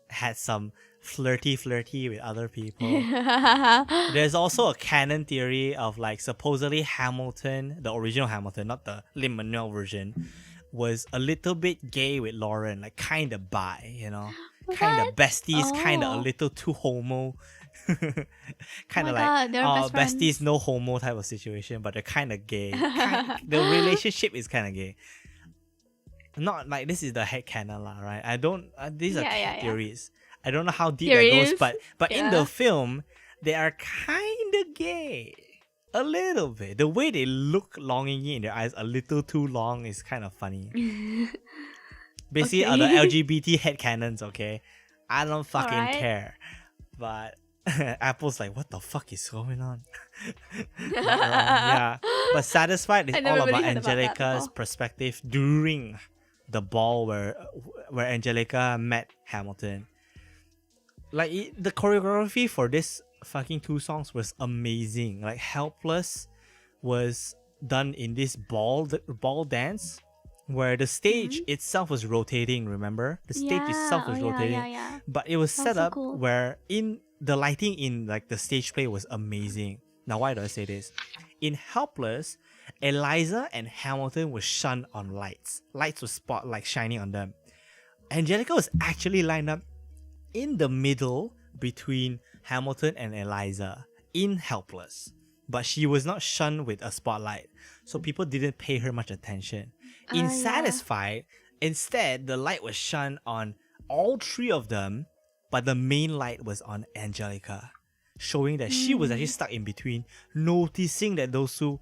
had some flirty with other people. There's also a canon theory of like supposedly Hamilton, the original Hamilton, not the Lin Manuel version, was a little bit gay with Lauren, like kind of bi, you know, kind of besties, kind of a little too homo. Kind of like besties no homo type of situation, but they're kind of gay. The relationship is kind of gay. Not like this is the headcanon lah, right? I don't. These are theories. I don't know how deep that goes, but in the film, they are kind of gay, a little bit. The way they look longingly in their eyes, a little too long, is kind of funny. Basically, are the LGBT headcanons, okay? I don't fucking care, but Apple's like, what the fuck is going on? Yeah, but Satisfied is all about Angelica's perspective during the ball where Angelica met Hamilton. Like the choreography for this fucking two songs was amazing. Like Helpless was done in this ball dance where the stage itself was rotating. Remember, the stage itself was rotating, but it was set up cool. Where in the lighting in like the stage play was amazing. Now, why do I say this? In Helpless, Eliza and Hamilton were shunned on lights. Lights were spotlight shining on them. Angelica was actually lined up in the middle between Hamilton and Eliza in Helpless, but she was not shunned with a spotlight, so people didn't pay her much attention. In Satisfied, instead, the light was shunned on all three of them, but the main light was on Angelica, showing that she was actually stuck in between, noticing that those two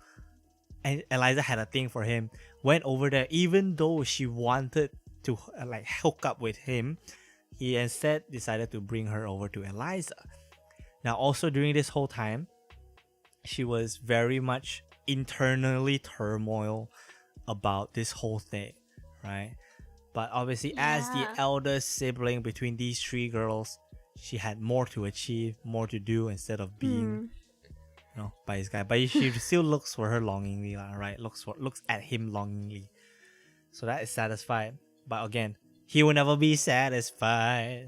and Eliza had a thing for him, went over there, even though she wanted to like hook up with him. He instead decided to bring her over to Eliza. Now, also during this whole time, she was very much internally turmoil about this whole thing, right? But obviously, as the eldest sibling between these three girls, she had more to achieve, more to do instead of being, by this guy. But she still looks for her longingly, right? Looks at him longingly. So that is Satisfied. But again, he will never be satisfied,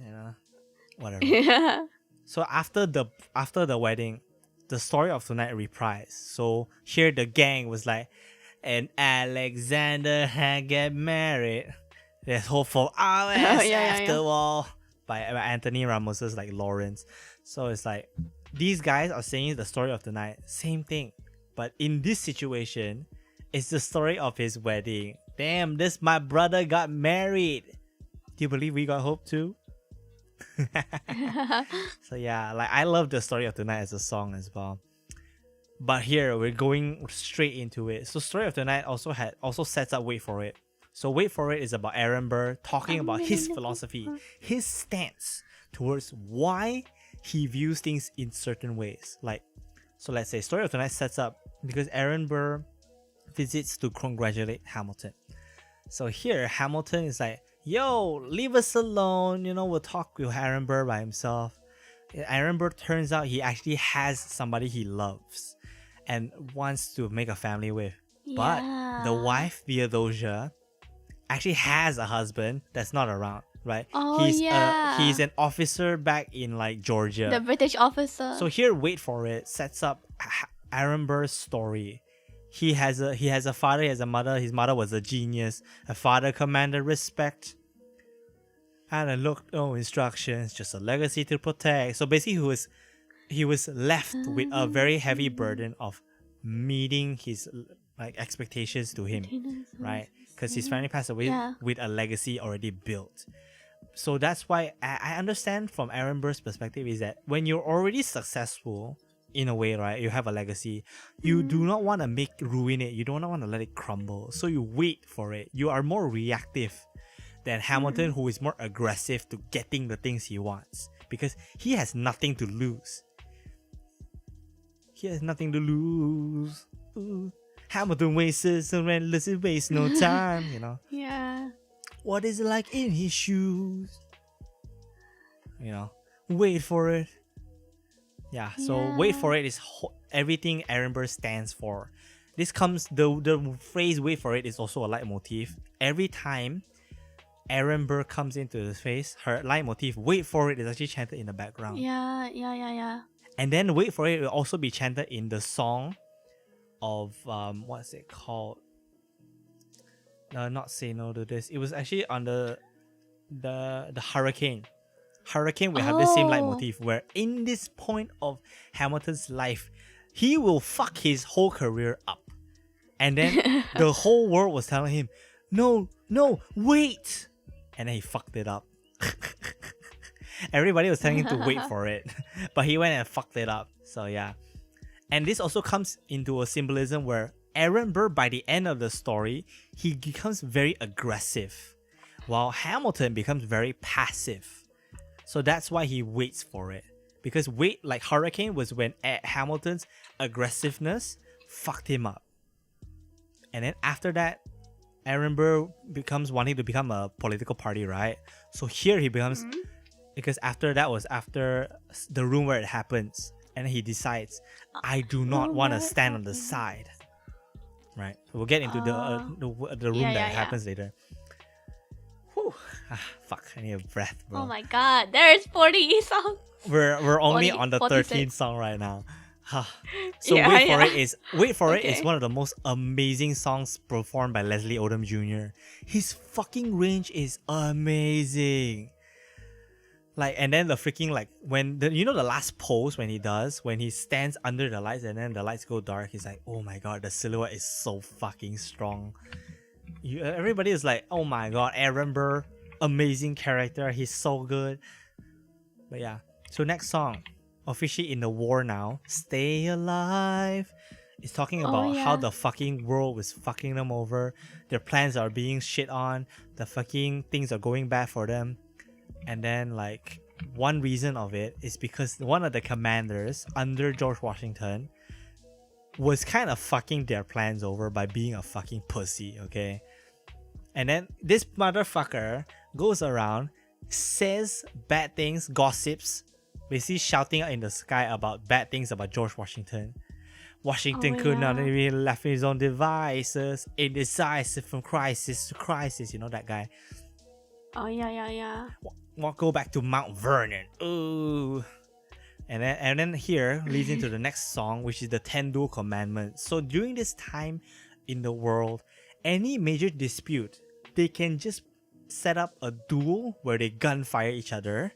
whatever. Yeah. So after the wedding, the story of tonight reprised. So here the gang was like, and Alexander had get married. There's hope for hours after all by Anthony Ramos's like Lawrence. So it's like these guys are saying the story of the night, same thing, but in this situation, it's the story of his wedding. Damn, my brother got married. Do you believe we got hope too? So yeah, like I love the story of the night as a song as well. But here we're going straight into it. So story of the night also sets up Wait For It. So Wait For It is about Aaron Burr talking about his philosophy, his stance towards why he views things in certain ways. Like, so let's say story of the night sets up because Aaron Burr visits to congratulate Hamilton. So here Hamilton is like, yo, leave us alone. We'll talk with Aaron Burr by himself. Aaron Burr turns out he actually has somebody he loves and wants to make a family with. Yeah. But the wife, Theodosia, actually has a husband that's not around, right? Oh, he's an officer back in like Georgia. The British officer. So here, Wait For It sets up Aaron Burr's story. He has a father, he has a mother. His mother was a genius. A father commanded respect. And no instructions, just a legacy to protect. So basically, he was left with a very heavy burden of meeting his like expectations to him, right? Because his family passed away with a legacy already built. So that's why I understand from Aaron Burr's perspective is that when you're already successful, in a way, right, you have a legacy, you do not want to ruin it. You don't want to let it crumble. So you wait for it. You are more reactive than Hamilton, who is more aggressive to getting the things he wants because he has nothing to lose. He has nothing to lose. Ooh. Hamilton wastes and relentless, wastes no time, Yeah. What is it like in his shoes? Wait for it. Yeah, so Wait For It is everything Aaron Burr stands for. This comes, the phrase Wait For It is also a leitmotif. Every time Aaron Burr comes into his face, her leitmotif, wait for it, is actually chanted in the background. Yeah. And then wait for it will also be chanted in the song of what's it called? Not Say No to This. It was actually on the Hurricane. Hurricane will have the same leitmotif where in this point of Hamilton's life, he will fuck his whole career up. And then the whole world was telling him, no, wait. And then he fucked it up. Everybody was telling him to wait for it. But he went and fucked it up. So yeah. And this also comes into a symbolism where Aaron Burr, by the end of the story, he becomes very aggressive, while Hamilton becomes very passive. So that's why he waits for it. Because like Hurricane was when Hamilton's aggressiveness fucked him up. And then after that, Aaron Burr becomes wanting to become a political party, right? So here he becomes, because after that was after the room where it happens, and he decides, I do not want to stand on the side, right? So we'll get into the room that happens later. Whew. Fuck, I need a breath, bro. Oh my god, there's 40 songs. We're only 40, on the 46. 13th song right now. So Wait for It is one of the most amazing songs performed by Leslie Odom Jr. His fucking range is amazing. Like, and then the freaking, like, when the last pose when he stands under the lights and then the lights go dark, he's like, oh my god, the silhouette is so fucking strong. Everybody is like, oh my god, Aaron Burr, amazing character, he's so good. But yeah, so next song, officially in the war now, Stay Alive. It's talking about how the fucking world was fucking them over. Their plans are being shit on. The fucking things are going bad for them. And then, like, one reason of it is because one of the commanders under George Washington was kind of fucking their plans over by being a fucking pussy, okay? And then this motherfucker goes around, says bad things, gossips, basically shouting out in the sky about bad things about George Washington. Washington could not be left his own devices, indecisive from crisis to crisis, you know that guy. Oh yeah. We'll go back to Mount Vernon. Ooh. And then here leads into the next song, which is the 10 Duel Commandments. So during this time in the world, any major dispute, they can just set up a duel where they gunfire each other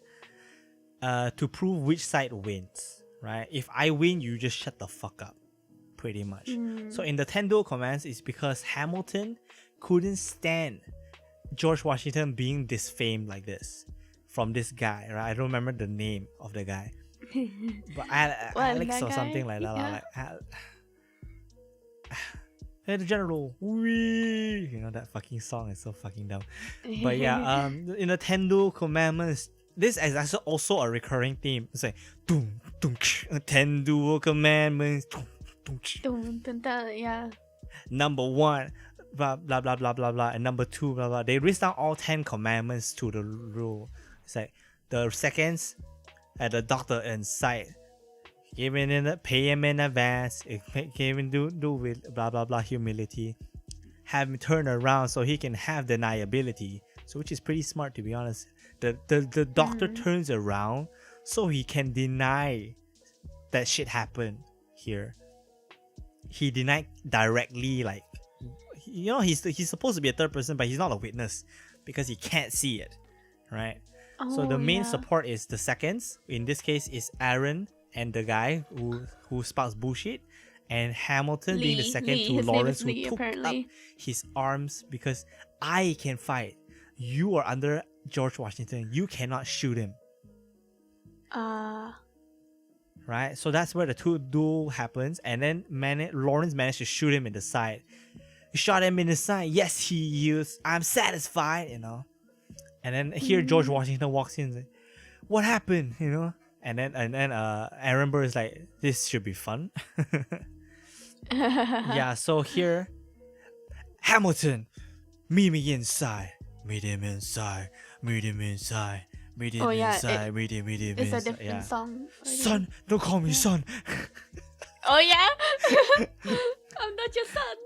to prove which side wins, right? If I win, you just shut the fuck up, pretty much. So in the 10 Duel Commandments, it's because Hamilton couldn't stand George Washington being disfamed like this from this guy, right? I don't remember the name of the guy, but Alex or something like that. Yeah. Like, hey, the general, wee! You know, that fucking song is so fucking dumb. But yeah, in the 10 Duel Commandments, this is also a recurring theme. It's like, doom, doom, 10 Duel Commandments, doom, doom, Dun, dun, yeah. number 1, blah blah blah blah blah blah, and number 2, blah blah. They list down all 10 commandments to the rule. It's like the seconds at the doctor in sight, pay him in advance, give him do with blah blah blah humility, have him turn around so he can have deniability. So which is pretty smart, to be honest. The doctor turns around so he can deny that shit happened here. He denied directly, like, you know, he's supposed to be a third person, but he's not a witness because he can't see it, right? So the main support is the seconds. In this case, is Aaron and the guy who spouts bullshit, and Hamilton being the second to Lawrence, who took up his arms because I can fight. You are under George Washington. You cannot shoot him. Right? So that's where the two duel happens, and then Lawrence managed to shoot him in the side. He shot him in the side. Yes, he used. I'm satisfied, you know. And then here George Washington walks in and says, what happened, you know? And then Aaron Burr is like, this should be fun. Yeah, so here, Hamilton, meet me inside. Meet him inside. Meet him inside. Meet him inside. Meet him inside. It's a different song. Son, don't call me son. Oh yeah? I'm not your son.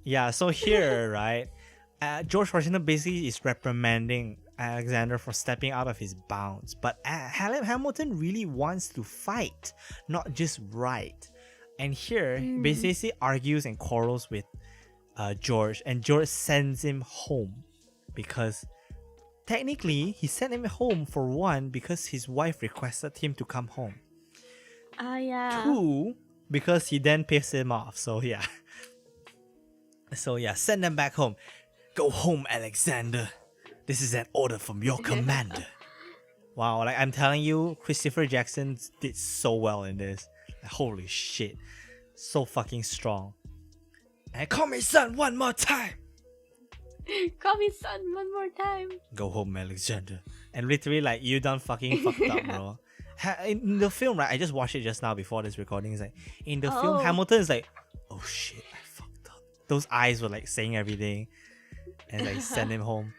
Yeah, so here, right, George Washington basically is reprimanding Alexander for stepping out of his bounds. But Hamilton really wants to fight, not just write. And here, he basically argues and quarrels with George, and George sends him home because technically he sent him home for one because his wife requested him to come home. Yeah. Two, because he then pissed him off. So yeah. So yeah, send them back home. Go home, Alexander. This is an order from your commander. Wow, like I'm telling you, Christopher Jackson did so well in this. Like, holy shit. So fucking strong. And call me son one more time. Call me son one more time. Go home, Alexander. And literally, like, you done fucking fucked up, bro. In the film, right? I just watched it just now before this recording. It's like, in the film, Hamilton is like, oh shit, I fucked up. Those eyes were like saying everything. And like, send him home.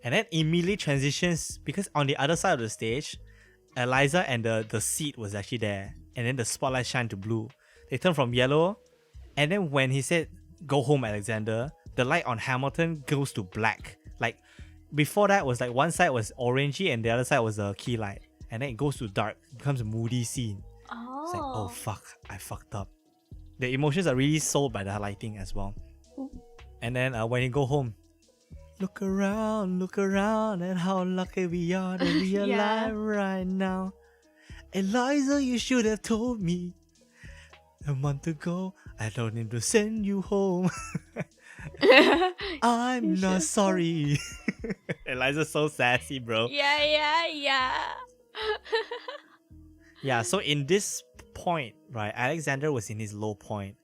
And then immediately transitions, because on the other side of the stage, Eliza and the seat was actually there. And then the spotlight shined to blue. They turned from yellow. And then when he said, go home, Alexander, the light on Hamilton goes to black. Like, before that was like one side was orangey and the other side was a key light. And then it goes to dark. It becomes a moody scene. Oh. It's like, oh fuck, I fucked up. The emotions are really sold by the lighting as well. And then when you go home, look around at how lucky we are to be alive right now. Eliza, you should have told me a month ago. I don't need to send you home. I'm not sorry. Eliza's so sassy, bro. Yeah. Yeah, so in this point, right, Alexander was in his low point.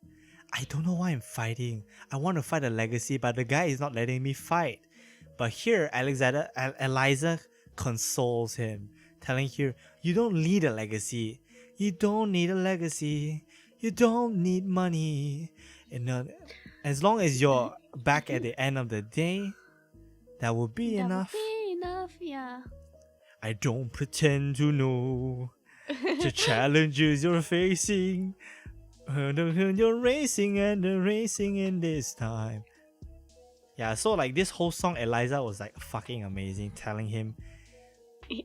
I don't know why I'm fighting. I want to fight a legacy, but the guy is not letting me fight. But here, Eliza consoles him, telling him, you don't need a legacy. You don't need a legacy. You don't need money. And as long as you're back at the end of the day, that will be enough. Yeah. I don't pretend to know the challenges you're facing. You're racing and they're racing in this time. Yeah, so like this whole song, Eliza was like fucking amazing, telling him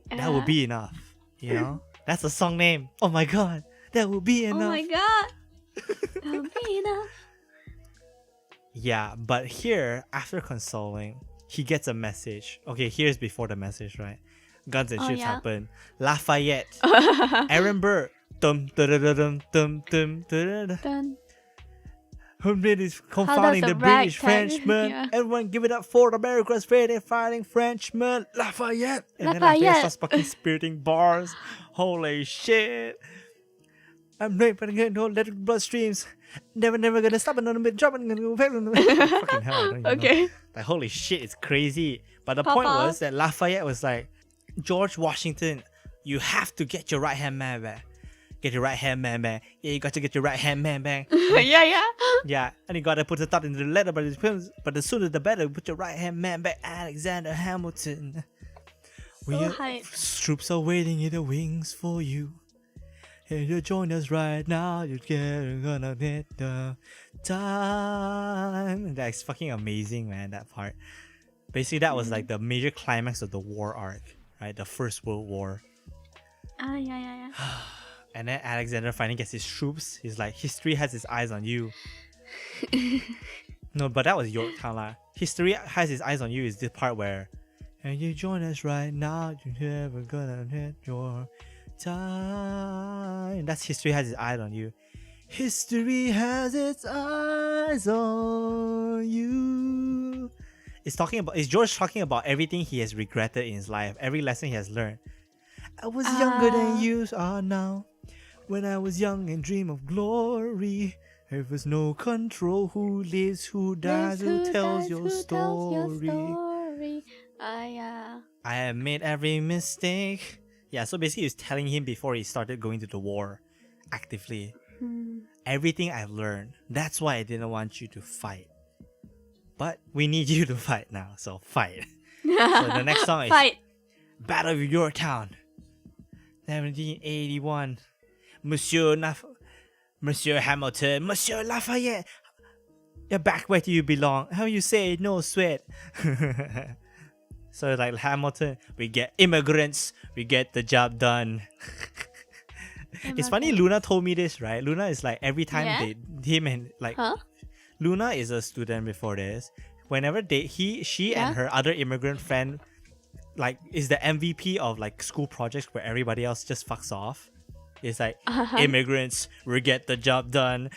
that will be enough. You know? That's a song name. Oh my god, that will be enough. Oh my god. That will be enough. Yeah, but here, after consoling, he gets a message. Okay, here's before the message, right? Guns and ships happen. Lafayette. Aaron Burr. Dum dum dum dum dum dum dum. Who is confounding the British Frenchman? Yeah. Everyone give it up for the America's fighting Frenchman. Lafayette. And then Lafayette starts fucking spitting bars. Holy shit. I'm not gonna let it bloodstreams. Never gonna stop another bit dropping. Fucking hell, I don't even know. Like, holy shit, it's crazy. But the point was that Lafayette was like, George Washington, you have to get your right hand man back. Get your right hand man back. Yeah, you got to get your right hand man back. Yeah, and you gotta put the thought into the letter, but the sooner the better. Put your right hand man back, Alexander Hamilton. Troops are waiting in the wings for you. And you join us right now, you're gonna get the time. That's fucking amazing, man, that part. Basically, that was like the major climax of the war arc, right? The First World War. Yeah. And then Alexander finally gets his troops. He's like, history has its eyes on you. No, but that was Yorktown lah. History has its eyes on you is the part where, and you join us right now, you're never gonna get your time. That's history has its eyes on you. History has its eyes on you. It's George talking about everything he has regretted in his life, every lesson he has learned. I was younger than you are now. When I was young and dream of glory, there was no control. Who lives, who dies, who tells your story. I have made every mistake. Yeah, so basically he's telling him before he started going to the war actively. Everything I've learned. That's why I didn't want you to fight. But we need you to fight now, so fight. So the next song is Fight. Battle of Yorktown, 1781. Monsieur Hamilton, Monsieur Lafayette. You're back where you belong. How you say no sweat? So like Hamilton, we get immigrants, we get the job done. It's funny, Luna told me this, right? Luna is like every time him and like Luna is a student before this. Whenever she and her other immigrant friend like is the MVP of like school projects where everybody else just fucks off. It's like immigrants, we get the job done.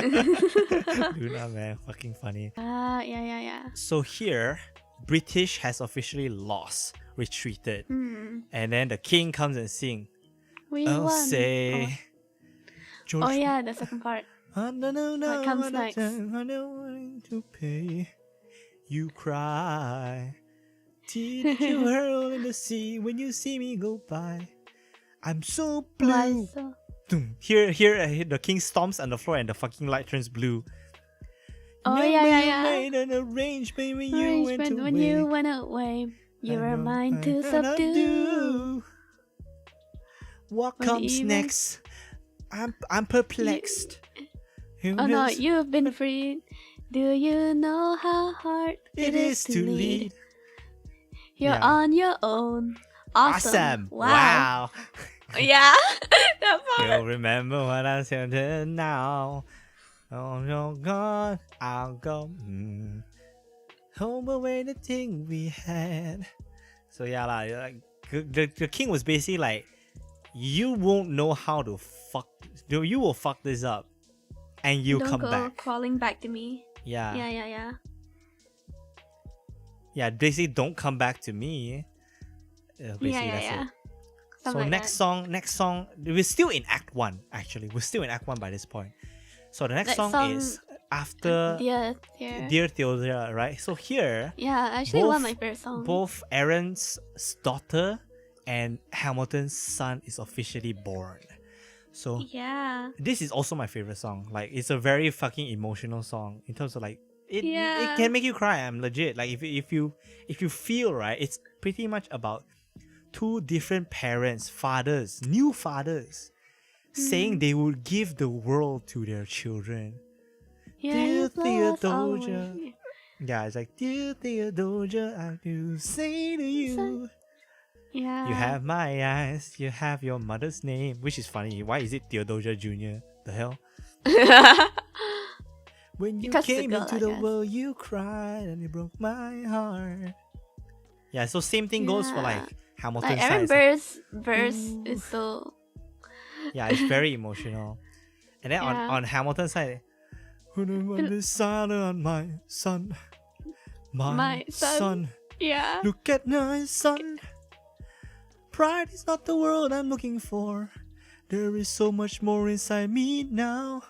Luna, man, fucking funny. Yeah. So here, British has officially lost, retreated, and then the king comes and sing. We I'll won. say. George, The second part. What comes next? I don't want to pay. You cry. Did you hurl in the sea when you see me go by? I'm so blue. Why so? Here, the king stomps on the floor and the fucking light turns blue. Oh, Remember yeah. You made an arrangement when you went away. You were mine to subdue. What comes next? I'm perplexed. Who Oh no, knows? you've been freed. Do you know how hard It is to lead. You're on your own. Awesome. Wow. Yeah. That part. You'll remember what I said now. Oh no, God, I'll go. Home away the thing we had. So yeah, like the king was basically like, you won't know how to fuck. You will fuck this up, and you Don't come go back. crawling back to me. Yeah. Yeah. Basically, don't come back to me. Basically, that's it. Something So like next that. song, we're still in Act 1, actually. We're still in Act 1 by this point. So the next song is after Dear Theodora, right? So here, yeah, actually one of my favorite songs. both Aaron's daughter and Hamilton's son is officially born. So Yeah. this is also my favorite song. Like, it's a very fucking emotional song in terms of like, it can make you cry. I'm legit. Like, if you feel, right, it's pretty much about two different parents, new fathers, saying they would give the world to their children. Dear Theodosia. Yeah, it's like, Dear Theodosia, I do say to you. Yeah. You have my eyes, you have your mother's name. Which is funny. Why is it Theodosia Jr.? The hell? When you Because came the girl, into I the guess. world, you cried and it broke my heart. Yeah, so same thing goes for like Hamilton's Like Aaron side. Burr's verse is so. Yeah, it's very emotional. And then Yeah. on Hamilton's side, on my son, my son. Yeah. Look at my son. Pride is not the world I'm looking for. There is so much more inside me now.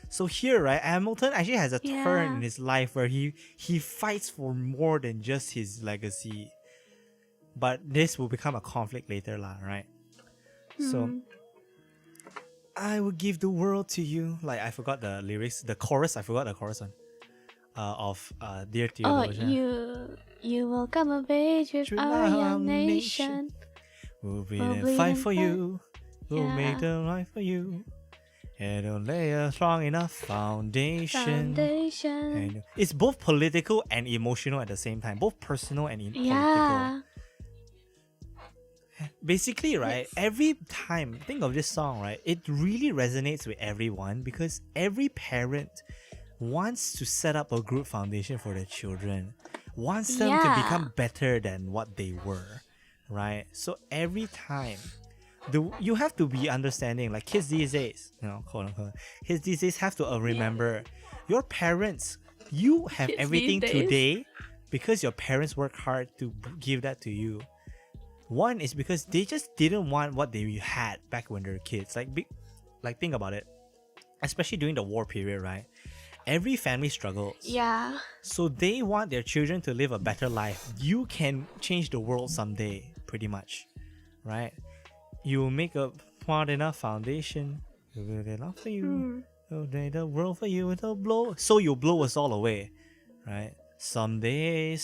So here, right, Hamilton actually has a turn in his life where he fights for more than just his legacy. But this will become a conflict later, right? So, I will give the world to you. Like, I forgot the lyrics, the chorus. I forgot the chorus one. Of Dear Theodosia. You will come of age with our young nation. We'll bleed and fight for you. We'll make the life for you. And it'll lay a strong enough foundation. And it's both political and emotional at the same time. Both personal and political. Basically, right, every time, think of this song, right, it really resonates with everyone because every parent wants to set up a good foundation for their children, wants them to become better than what they were, right? So every time, you have to be understanding, like kids these days, quote unquote, kids these days have to remember, your parents, you have kids everything today because your parents work hard to give that to you. One is because they just didn't want what they had back when they were kids. Like think about it. Especially during the war period, right? Every family struggles. Yeah. So they want their children to live a better life. You can change the world someday, pretty much. Right? You will make a smart enough foundation. We'll build it up for you. We'll make the world for you. It'll blow. So you'll blow us all away. Right? Someday.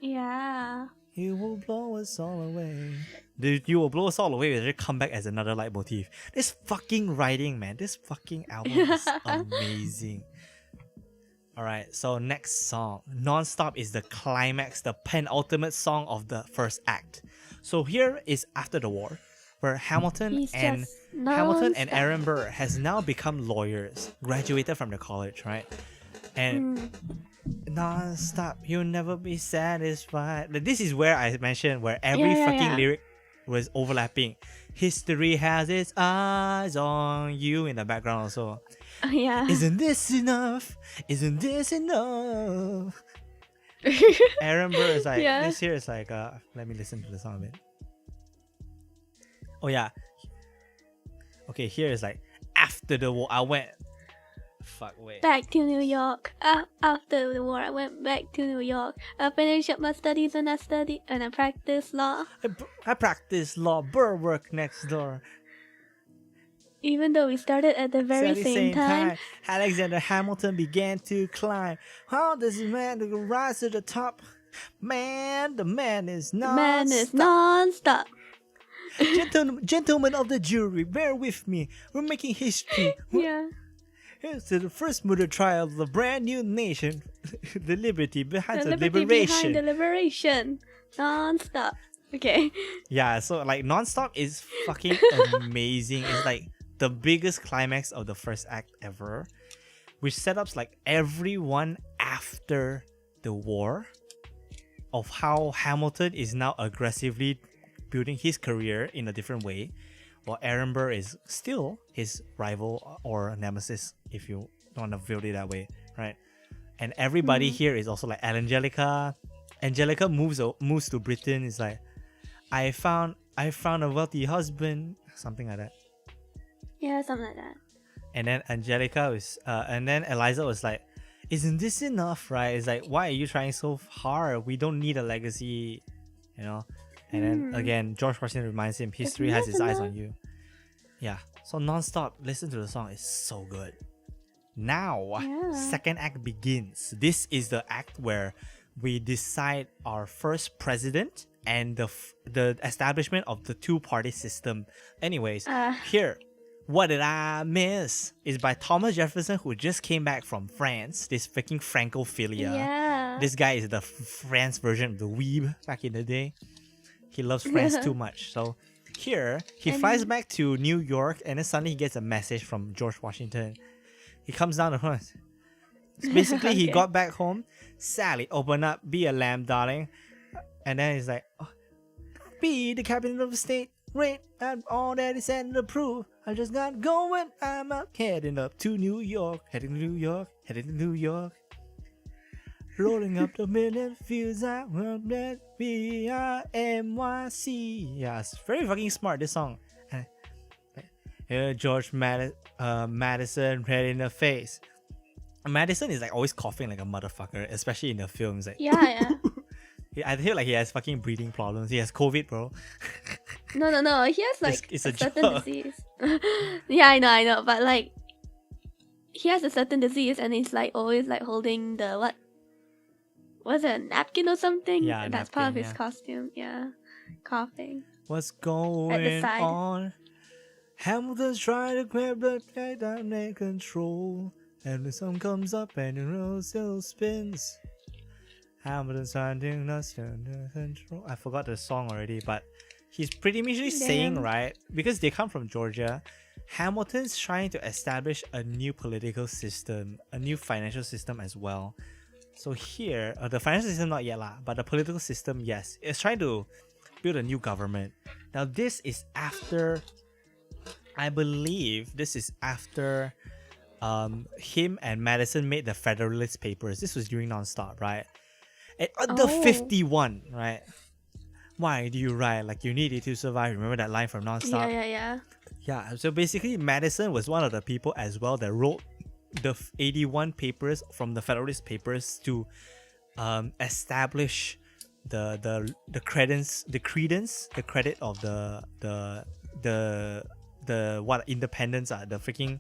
Yeah. You will blow us all away. You will blow us all away. It'll come back as another leitmotif. This fucking writing, man. This fucking album is amazing. All right, so next song, Non-Stop, is the climax, the penultimate song of the first act. So here is after the war, where Hamilton and Aaron Burr has now become lawyers, graduated from the college, right? And non-stop, you'll never be satisfied. Like, this is where I mentioned where every lyric was overlapping. History has its eyes on you in the background also. Yeah. Isn't this enough? Isn't this enough? Aaron Burr is like, this here is like, let me listen to the song a bit. Oh yeah. Okay, here is like, after the war, I went. Fuck, wait. Back to New York. After the war, I went back to New York. I finished up my studies and I practiced law. I practiced law. Burr worked next door. Even though we started at the very same time, Alexander Hamilton began to climb. How does a man rise to the top? Man, the man is non-stop. Gentlemen of the jury, bear with me. We're making history. Yeah. Here's the first murder trial of the brand new nation. The liberty behind the liberation. Behind the liberation. Non-stop. Okay. Yeah, so like Non-Stop is fucking amazing. It's like the biggest climax of the first act ever, which set up like everyone after the war of how Hamilton is now aggressively building his career in a different way, while Aaron Burr is still his rival or nemesis, if you want to build it that way, right? And everybody here is also like Angelica. Angelica moves to Britain. Is like, I found a wealthy husband, something like that. Yeah, something like that. And then Angelica was, and then Eliza was like, "Isn't this enough, right?" It's like, why are you trying so hard? We don't need a legacy, you know. And then again, George Washington reminds him, history has its eyes on you. Yeah. So Non-Stop, listen to the song. It's so good. Now, second act begins. This is the act where we decide our first president and the establishment of the two-party system. Anyways, here, What Did I Miss is by Thomas Jefferson, who just came back from France. This freaking Francophilia. Yeah. This guy is the France version of the weeb back in the day. He loves France too much. So here, he flies back to New York, and then suddenly he gets a message from George Washington. He comes down to us. Basically, he got back home. Sally, open up, be a lamb, darling. And then he's like, be the captain of the state. Rate and all that is said and approved. I just got going. I'm out heading up to New York. Heading to New York. Heading to New York. Rolling up the million fields. I want that BIMYC. Yeah, it's very fucking smart, this song. George Madison, red in the face. Madison is like always coughing like a motherfucker, especially in the films. Like, yeah. I feel like he has fucking breathing problems. He has COVID, bro. No. He has like it's a certain disease. Yeah, I know. But like, he has a certain disease, and he's like always like holding the what? Was it a napkin or something? Yeah, that's napkin, part of his costume. Yeah, coughing. What's going on? Hamilton's trying to grab the down and control, and the sun comes up and the road still spins. Hamilton's trying to control. I forgot the song already, but he's pretty much saying, right, because they come from Georgia, Hamilton's trying to establish a new political system, a new financial system as well. So here, the financial system not yet lah, but the political system, yes, it's trying to build a new government. Now this is after, I believe this is after him and Madison made the Federalist Papers. This was during Non-Stop, right? And under 51, right? Why do you write like you need it to survive? Remember that line from Non-Stop? Yeah, so basically Madison was one of the people as well that wrote the 81 papers from the Federalist Papers to establish the credence of the what independence the freaking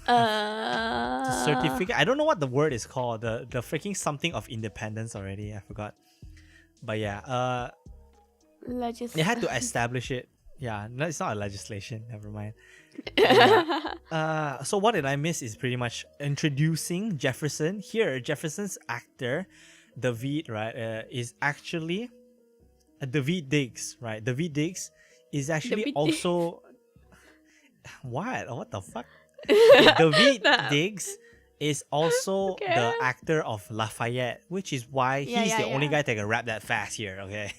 the certificate. I don't know what the word is called. The freaking something of independence already. I forgot. But yeah, they had to establish it. Yeah, no, it's not a legislation. Never mind. So what did I miss is pretty much introducing Jefferson. Here, Jefferson's actor, David, right, is actually David Diggs, right? David Diggs is actually David also what the fuck? Okay, David Diggs is also the actor of Lafayette, which is why he's the only guy that can rap that fast here. Okay.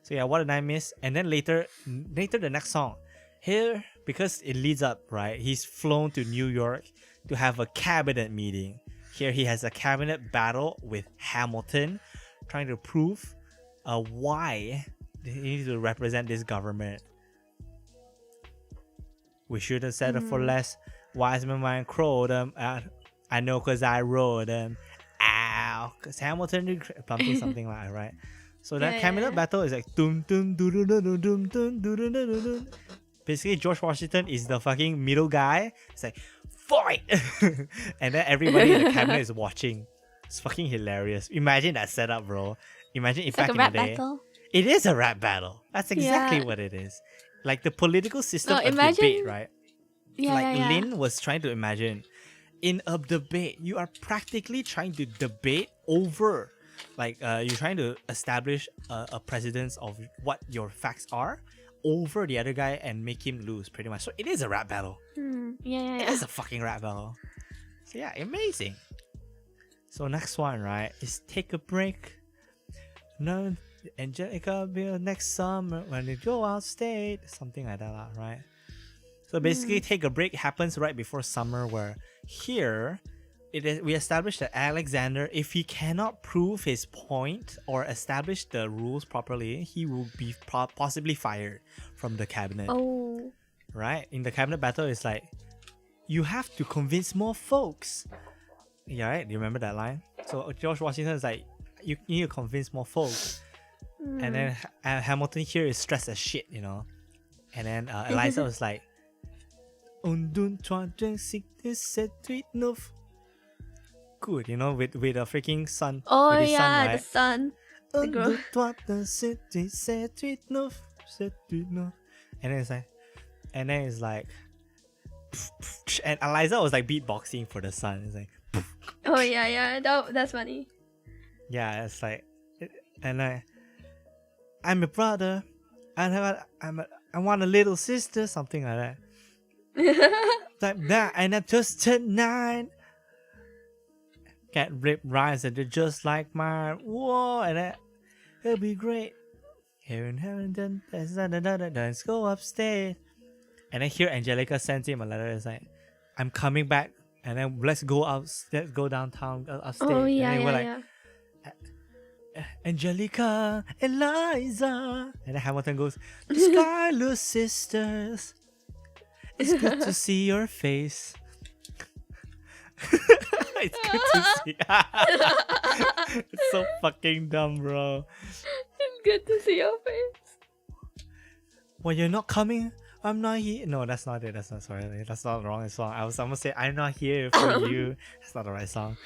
So yeah, what did I miss? And then later the next song, here, because it leads up, right? He's flown to New York to have a cabinet meeting. Here he has a cabinet battle with Hamilton, trying to prove why he needs to represent this government. We should have settled for less. Wise man mind crowed them. I know cause I wrote them. Ow. Cause Hamilton did something like that, right? So that cabinet battle is like dum dum dum dum dum dum dum dum dum dum. Basically, George Washington is the fucking middle guy. It's like, fight! And then everybody in the cabinet is watching. It's fucking hilarious. Imagine that setup, bro. Imagine if back in the day. Battle. It is a rap battle. That's exactly what it is. Like the political system of debate, right? Lin was trying to imagine. In a debate, you are practically trying to debate over. Like, you're trying to establish a precedence of what your facts are over the other guy and make him lose, pretty much. So it is a rap battle. It is a fucking rap battle. So yeah, amazing. So next one, right, is Take a Break. No, Angelica will next summer when they go out state. Something like that, right? So basically, Take a Break happens right before summer, where here we established that Alexander, if he cannot prove his point or establish the rules properly, he will be possibly fired from the cabinet. Oh. Right? In the cabinet battle, it's like, you have to convince more folks. Yeah, right? Do you remember that line? So George Washington is like, you need to convince more folks. And then Hamilton here is stressed as shit, you know? And then Eliza was like, good, you know, with a freaking sun. Oh with his yeah, sun, right? the sun. And then it's like, and Eliza was like beatboxing for the sun. It's like, oh yeah, that's funny. Yeah, it's like, and I'm a brother, and I want a little sister, something like that. Like that, and I just turned 9. Can't rip rhymes and they're just like mine. Whoa, and it'll be great. Here in heaven, let's go upstairs. And then here Angelica sends him a letter. It's like, I'm coming back, and then let's go downtown upstate. Oh yeah, and then yeah. Angelica, Eliza, and then Hamilton goes, the Scarlet Sisters. It's good to see your face. It's good to see. It's so fucking dumb, bro. It's good to see your face. Well, you're not coming. I'm not here. No, that's not it. That's not the wrong song. I was almost say I'm not here for you. That's not the right song.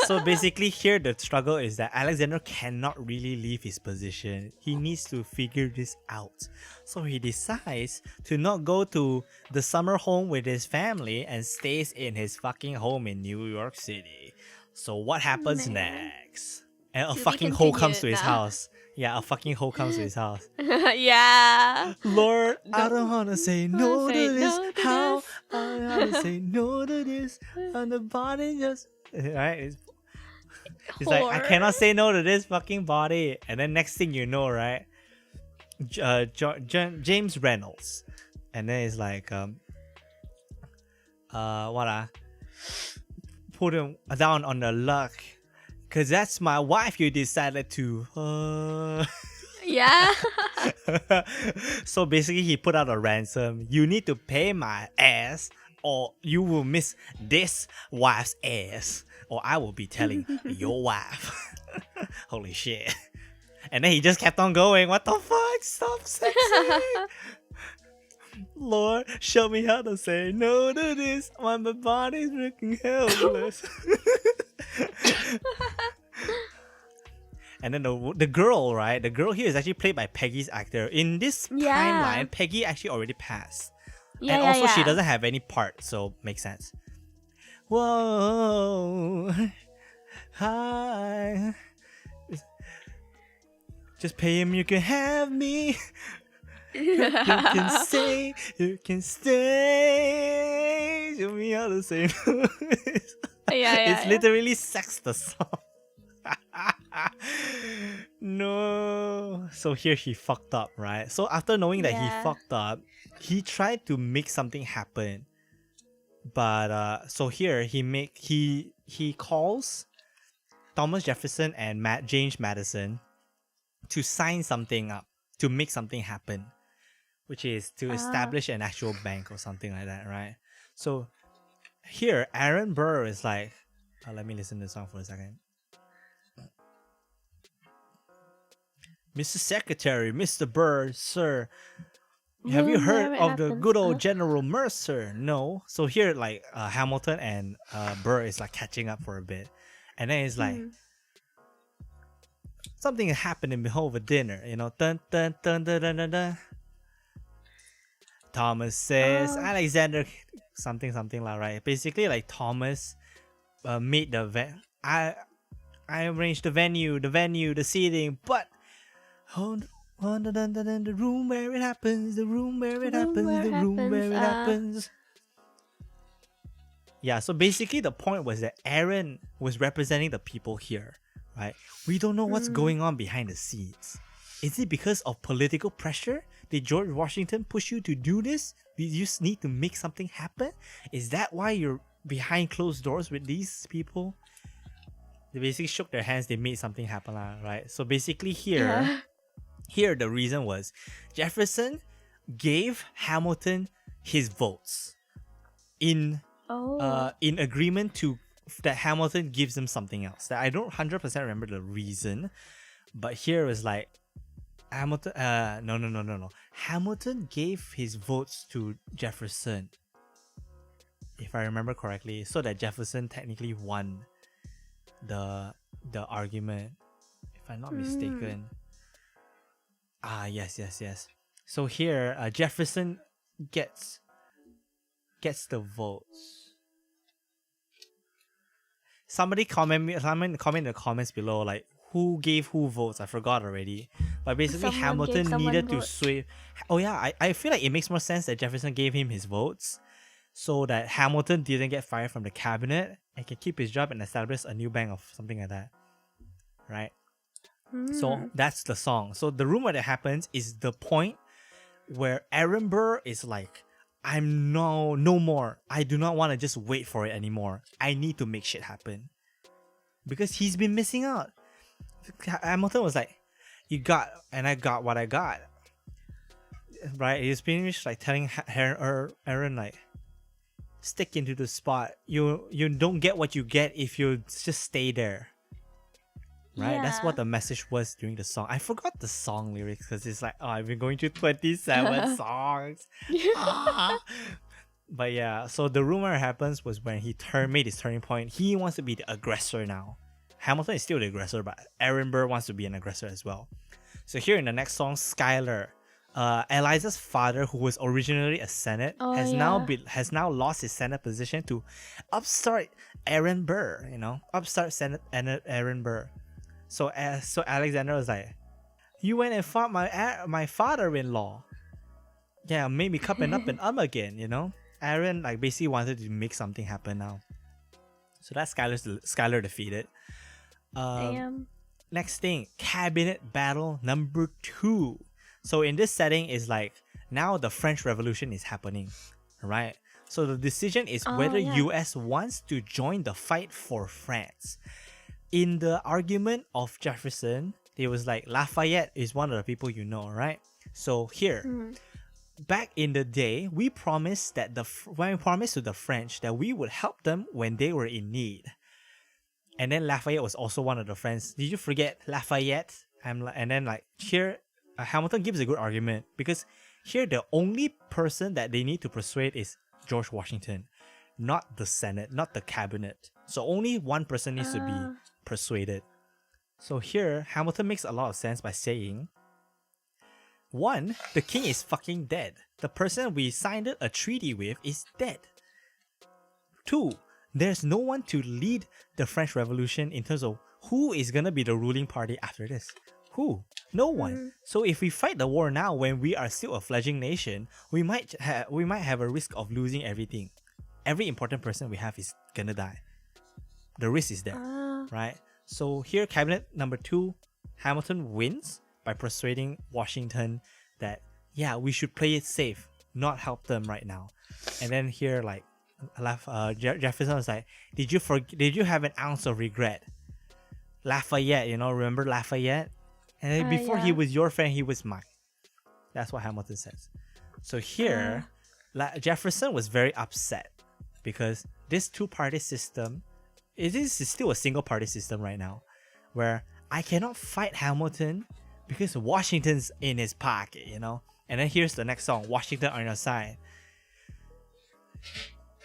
So basically here the struggle is that Alexander cannot really leave his position. He needs to figure this out. So he decides to not go to the summer home with his family and stays in his fucking home in New York City. So what happens next? And a fucking hoe comes to his house. Yeah, a fucking hoe comes to his house. Yeah. Lord, I don't wanna say no to this. How I wanna say no to this. And the body just right. It's like, I cannot say no to this fucking body. And then next thing you know, right? James Reynolds, and then it's like put him down on the luck. Cause that's my wife you decided to Yeah. So basically he put out a ransom. You need to pay my ass or you will miss this wife's ass. Or I will be telling your wife. Holy shit. And then he just kept on going. What the fuck? Stop sexing. Lord, show me how to say no to this when my body's looking helpless. And then the girl, right? The girl here is actually played by Peggy's actor. In this timeline, Peggy actually already passed. And also she doesn't have any part, so makes sense. Whoa, hi. Just pay him, you can have me. You can say, you can stay. Show me how to say no. It's literally Sex the song. No. So here he fucked up, right? So after knowing that he fucked up, he tried to make something happen. But so here he calls Thomas Jefferson and James Madison to sign something up, to make something happen, which is to establish an actual bank or something like that, right? So here Aaron Burr is like, let me listen to the song for a second. Mr. Secretary, Mr. Burr, sir, have you heard of the good old General Mercer? No. So here, like, Hamilton and Burr is like catching up for a bit, and then it's like something happening over dinner, you know. Dun dun dun dun dun dun. Dun. Thomas says Alexander something like, right. Basically, like Thomas made the I arranged the venue, the seating, but the room where it happens, the room where it happens. Yeah, so basically the point was that Aaron was representing the people here, right? We don't know what's going on behind the scenes. Is it because of political pressure? Did George Washington push you to do this? Did you just need to make something happen? Is that why you're behind closed doors with these people? They basically shook their hands, they made something happen, right? So basically here the reason was Jefferson gave Hamilton his votes in agreement to that Hamilton gives him something else. That I don't 100% remember the reason, but here is like Hamilton. No. Hamilton gave his votes to Jefferson, if I remember correctly, so that Jefferson technically won the argument, if I'm not mistaken. Yes. So here, Jefferson gets the votes. Somebody comment in the comments below, like, who gave who votes. I forgot already. But basically, Hamilton needed to sway. Oh yeah, I feel like it makes more sense that Jefferson gave him his votes, so that Hamilton didn't get fired from the cabinet and can keep his job and establish a new bank or something like that, right? So that's the song. So the room where that happens is the point where Aaron Burr is like, I'm no more. I do not want to just wait for it anymore. I need to make shit happen. Because he's been missing out. Hamilton was like, you got, and I got what I got. Right? He's been like telling Aaron like, stick into the spot. You don't get what you get if you just stay there. Right? Yeah. That's what the message was during the song. I forgot the song lyrics because it's like, I've been going through 27 songs. But yeah, so the rumor happens was when he made his turning point. He wants to be the aggressor now. Hamilton is still the aggressor, but Aaron Burr wants to be an aggressor as well. So here in the next song, Skylar, Eliza's father, who was originally a Senate, has now lost his Senate position to upstart Aaron Burr. Upstart Senate Aaron Burr. So Alexander was like, you went and fought my father-in-law. Yeah, made me cup and up and again, Aaron like basically wanted to make something happen now. So that's Skylar defeated. Damn. Next thing, cabinet battle number 2. So in this setting is like, now the French Revolution is happening, right? So the decision is whether US wants to join the fight for France. In the argument of Jefferson, it was like, Lafayette is one of the people right? So here, back in the day, we promised to the French that we would help them when they were in need. And then Lafayette was also one of the friends. Did you forget Lafayette? And then like here, Hamilton gives a good argument, because here the only person that they need to persuade is George Washington, not the Senate, not the cabinet. So only one person needs to be persuaded. So here, Hamilton makes a lot of sense by saying, 1, the king is fucking dead. The person we signed a treaty with is dead. 2, there's no one to lead the French Revolution in terms of who is gonna be the ruling party after this. Who? No one. So if we fight the war now when we are still a fledgling nation, we might have a risk of losing everything. Every important person we have is gonna die. The risk is there, right? So here, cabinet number 2, Hamilton wins by persuading Washington that, yeah, we should play it safe, not help them right now. And then here, like, Jefferson was like, did you have an ounce of regret? Lafayette, remember Lafayette? And then before he was your friend, he was mine. That's what Hamilton says. So here, Jefferson was very upset because this two-party system, it is still a single-party system right now, where I cannot fight Hamilton because Washington's in his pocket, And then here's the next song, Washington on Your Side.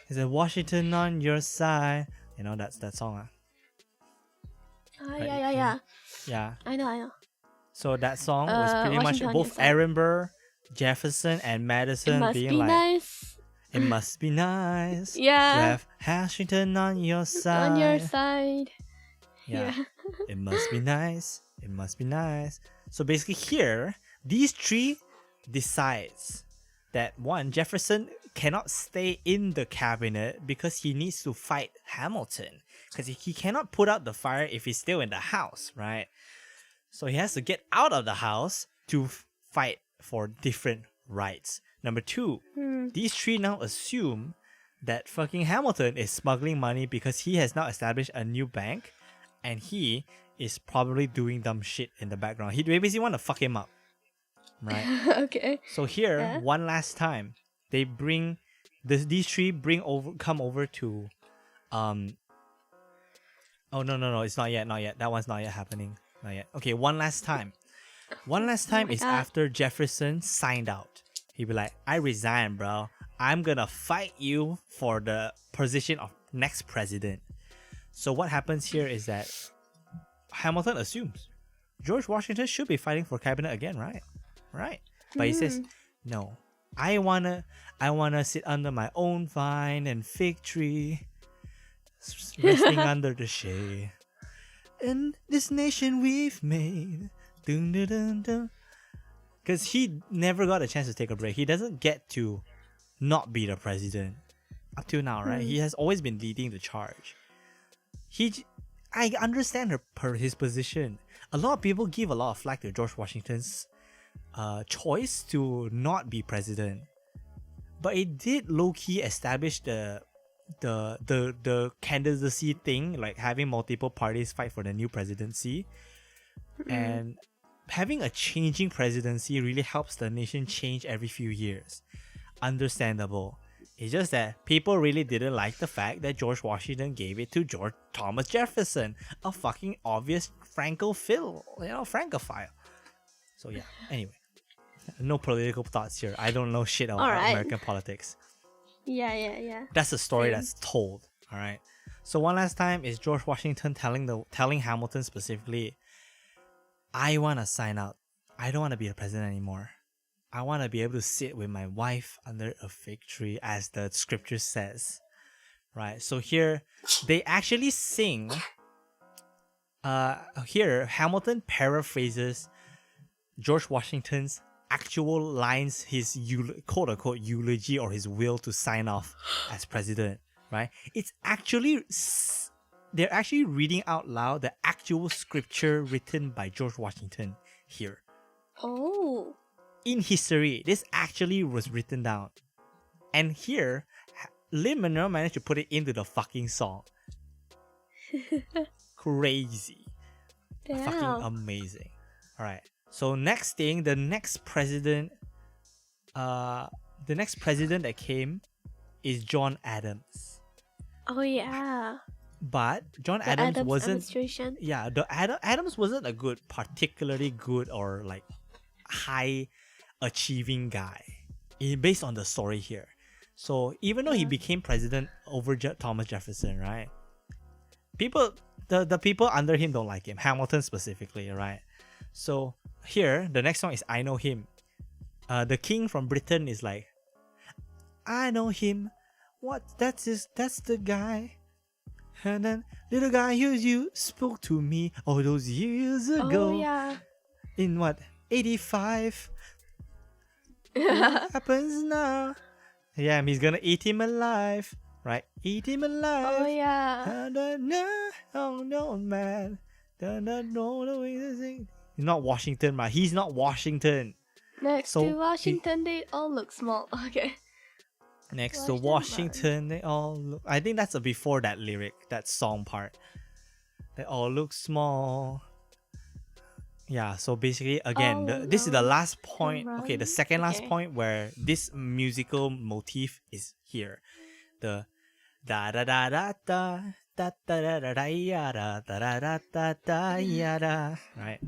He said, Washington on your side. That's that song. Yeah. Yeah. I know. So that song was pretty much both Aaron Burr, Jefferson, and Madison being like, nice. It must be nice. Yeah. To have Washington on your side. On your side. Yeah. It must be nice. It must be nice. So basically here, these three decides that 1, Jefferson cannot stay in the cabinet because he needs to fight Hamilton. Because he cannot put out the fire if he's still in the house, right? So he has to get out of the house to fight for different rights. Number 2, these three now assume that fucking Hamilton is smuggling money because he has now established a new bank and he is probably doing dumb shit in the background. They basically want to fuck him up, right? Okay. So here, one last time, they bring these three come over to oh no, it's not yet. That one's not yet happening. Not yet. Okay, one last time. One last time is after Jefferson signed out. He'd be like, I resign, bro. I'm gonna fight you for the position of next president. So what happens here is that Hamilton assumes George Washington should be fighting for cabinet again, right? Right. But he says, no. I wanna sit under my own vine and fig tree, resting under the shade. In this nation we've made, dun dun dun dun. Because he never got a chance to take a break. He doesn't get to not be the president up till now, right? He has always been leading the charge. I understand his position. A lot of people give a lot of flack to George Washington's choice to not be president, but it did low-key establish the candidacy thing, like having multiple parties fight for the new presidency. And having a changing presidency really helps the nation change every few years. Understandable. It's just that people really didn't like the fact that George Washington gave it to George Thomas Jefferson, a fucking obvious Francophile. So yeah, anyway. No political thoughts here. I don't know shit about American politics. Yeah. That's the story that's told. Alright. So one last time is George Washington telling Hamilton specifically, I wanna sign out. I don't wanna be the president anymore. I wanna be able to sit with my wife under a fig tree, as the scripture says. Right? So here they actually sing here Hamilton paraphrases George Washington's actual lines, his quote-unquote eulogy or his will to sign off as president, right? It's actually, they're actually reading out loud the actual scripture written by George Washington here. Oh. In history, this actually was written down. And here, Lin Manuel managed to put it into the fucking song. Crazy. Damn. Fucking amazing. Alright. So next thing, the next president that came is John Adams. Oh yeah. But John Adams wasn't. Yeah, Adams wasn't a particularly good or like high achieving guy, based on the story here. So even though he became president over Thomas Jefferson, right? the people under him don't like him. Hamilton specifically, right? So here, the next song is I Know Him. The king from Britain is like, I know him. What? That's the guy. And then little guy you spoke to me all those years ago. Oh yeah. In what? 85. What happens now? Yeah, he's gonna eat him alive. Right? Eat him alive. Oh yeah. Oh no, man. He's not Washington, man. He's not Washington. Next to Washington, they all look small. Okay. Next to Washington, they all look... I think that's before that lyric, that song part. They all look small. Yeah, so basically, again, this is the last point. Okay, the second last point where this musical motif is here. The da da da da da da da da da da yada da da da da da yada. Right?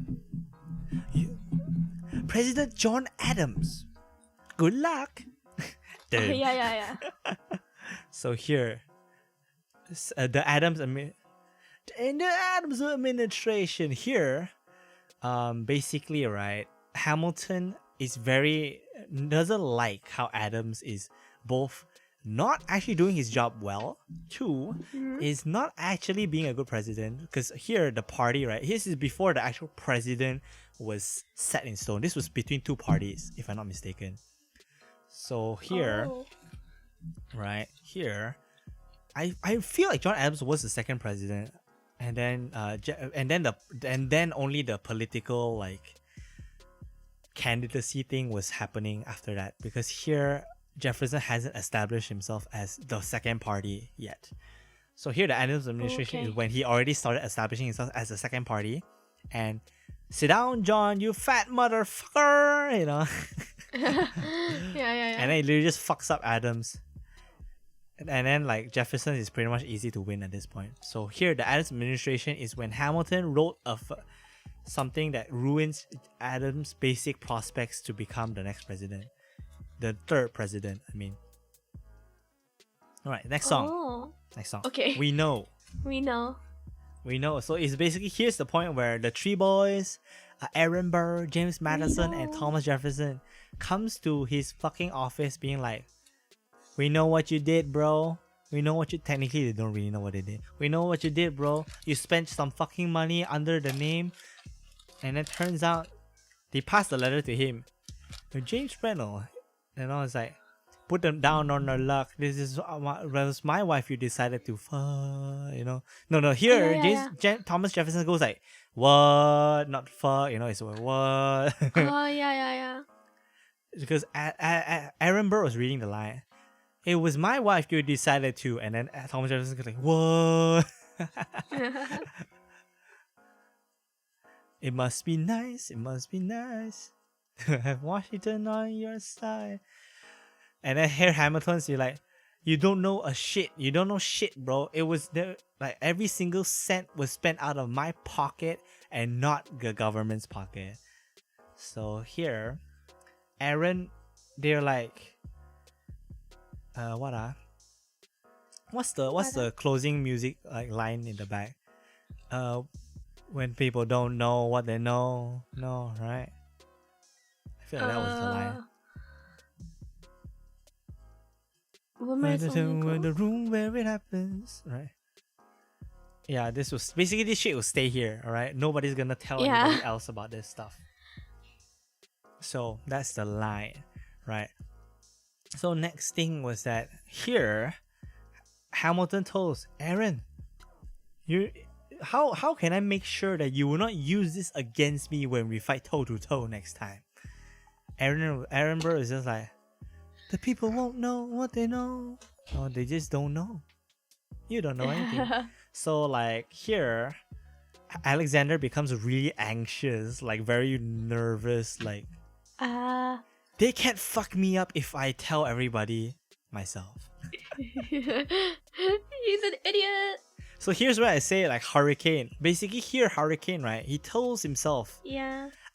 President John Adams. Good luck. Oh, yeah. So here, the Adams administration here, basically, right? Hamilton is doesn't like how Adams is both not actually doing his job well, two, is not actually being a good president. Because here, the party, right? This is before the actual president was set in stone. This was between two parties, if I'm not mistaken. So here, right here, I feel like John Adams was the second president, and then only the political like candidacy thing was happening after that, because here Jefferson hasn't established himself as the second party yet. So here the Adams administration is when he already started establishing himself as the second party, and sit down, John, you fat motherfucker, you know. yeah. And then it literally just fucks up Adams. And then like Jefferson is pretty much easy to win at this point. So here the Adams administration is when Hamilton wrote something that ruins Adams' basic prospects to become the next president. The third president, I mean. Alright, next song. Next song. Okay. We know. So it's basically, here's the point where the three boys, Aaron Burr, James Madison, and Thomas Jefferson, comes to his fucking office being like, we know what you did, bro. We know what you... Technically, they don't really know what they did. We know what you did, bro. You spent some fucking money under the name. And it turns out, they passed the letter to him. James Reynolds. And I was like, put them down on their luck. This is was my wife you decided to fuck, you know. No, here, Thomas Jefferson goes like, what? Not fuck, you know, it's what? Oh, yeah. Because Aaron Burr was reading the line. It was my wife you decided to, and then Thomas Jefferson goes like, what? It must be nice to have Washington on your side. And then here Hamilton's, you're like, you don't know a shit. You don't know shit, bro. It was there, like every single cent was spent out of my pocket and not the government's pocket. So here, Aaron, they're like, what's the closing music like line in the back? When people don't know what they know, right? I feel like that was the line. When the room where it happens, right? Yeah, this shit will stay here, alright? Nobody's gonna tell anybody else about this stuff. So that's the line, right? So next thing was that here, Hamilton told us, Aaron, how can I make sure that you will not use this against me when we fight toe to toe next time? Aaron Burr is just like, the people won't know what they know. Oh, they just don't know. You don't know anything. So like here, Alexander becomes really anxious, like very nervous, like they can't fuck me up if I tell everybody myself. He's an idiot. So here's where I say like Hurricane. Basically here Hurricane, right? He tells himself,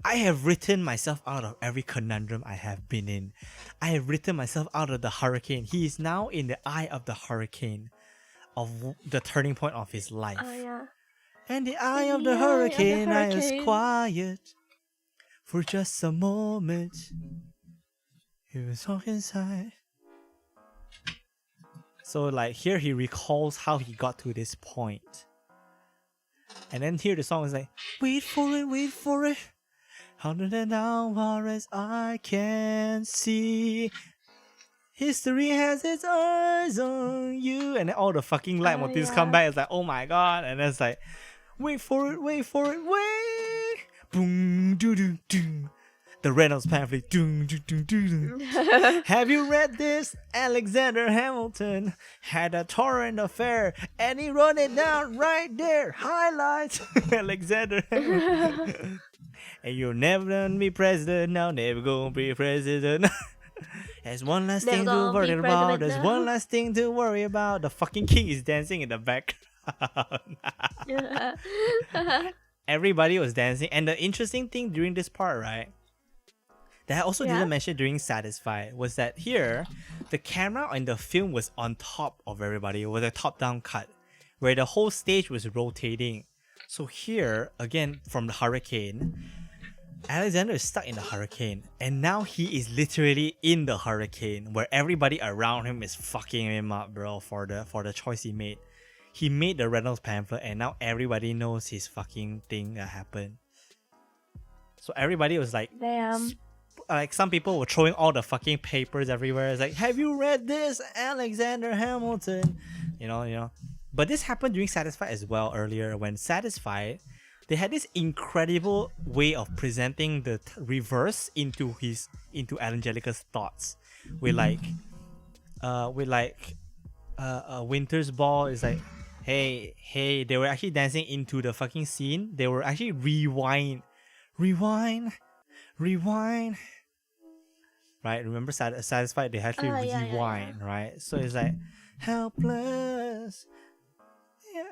I have written myself out of every conundrum I have been in. I have written myself out of the hurricane. He is now in the eye of the hurricane. of the turning point of his life. Oh yeah. And the eye In of the the eye of the hurricane, I was hurricane. quiet for just a moment. He was talking inside. So like here he recalls how he got to this point. And then here the song is like, wait for it. Hundred and hours I can see. History has its eyes on you. And then all the fucking leitmotifs come back. It's like, oh my god. And then it's like, wait for it, wait. Boom, doo doo doo. The Reynolds pamphlet. Doo doo doo doo. Have you read this? Alexander Hamilton had a torrent affair, and he wrote it down right there. Highlights. Alexander Hamilton. And you'll never gonna be president now. Never gonna be president. There's one last thing to worry about. There's one last thing to worry about. The fucking king is dancing in the background. Everybody was dancing. And the interesting thing during this part, right, that I also didn't mention during Satisfied, was that here, the camera in the film was on top of everybody. It was a top-down cut, where the whole stage was rotating. So here, again, from the hurricane, Alexander is stuck in the hurricane, and now he is literally in the hurricane, where everybody around him is fucking him up, bro, for the choice he made. He made the Reynolds pamphlet, and now everybody knows his fucking thing that happened. So everybody was like, damn. Like some people were throwing all the fucking papers everywhere. It's like, have you read this, Alexander Hamilton? You know. But this happened during Satisfied as well earlier. When Satisfied, they had this incredible way of presenting the reverse into Angelica's thoughts. With Winter's Ball is like, hey, they were actually dancing into the fucking scene. They were actually rewind. Right? Remember Satisfied? They actually rewind, right? So it's like, helpless.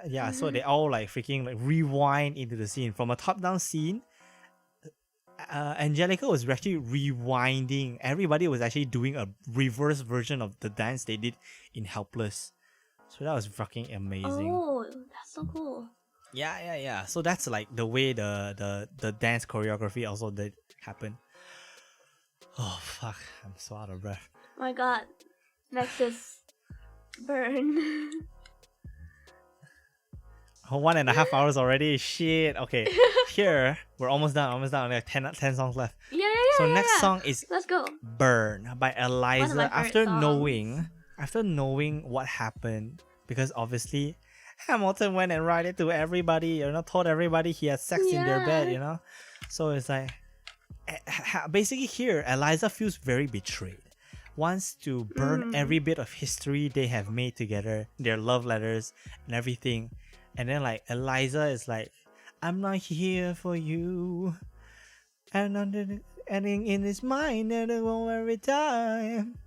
Yeah, so they all like freaking like rewind into the scene. From a top-down scene, Angelica was actually rewinding. Everybody was actually doing a reverse version of the dance they did in Helpless. So that was fucking amazing. Oh, that's so cool. Yeah. So that's like the way the dance choreography also did happen. Oh fuck, I'm so out of breath. My god. Next is Burn. 1.5 hours already. Shit. Okay. Here, we're almost done. Only like 10 songs left. Yeah. So next song is Let's go. Burn by Eliza. One of my favorite songs. After knowing what happened, because obviously Hamilton went and wrote it to everybody, told everybody he had sex in their bed, So it's like, basically here, Eliza feels very betrayed. Wants to burn every bit of history they have made together, their love letters and everything. And then like Eliza is like, I'm not here for you. And in his mind and it won't every time.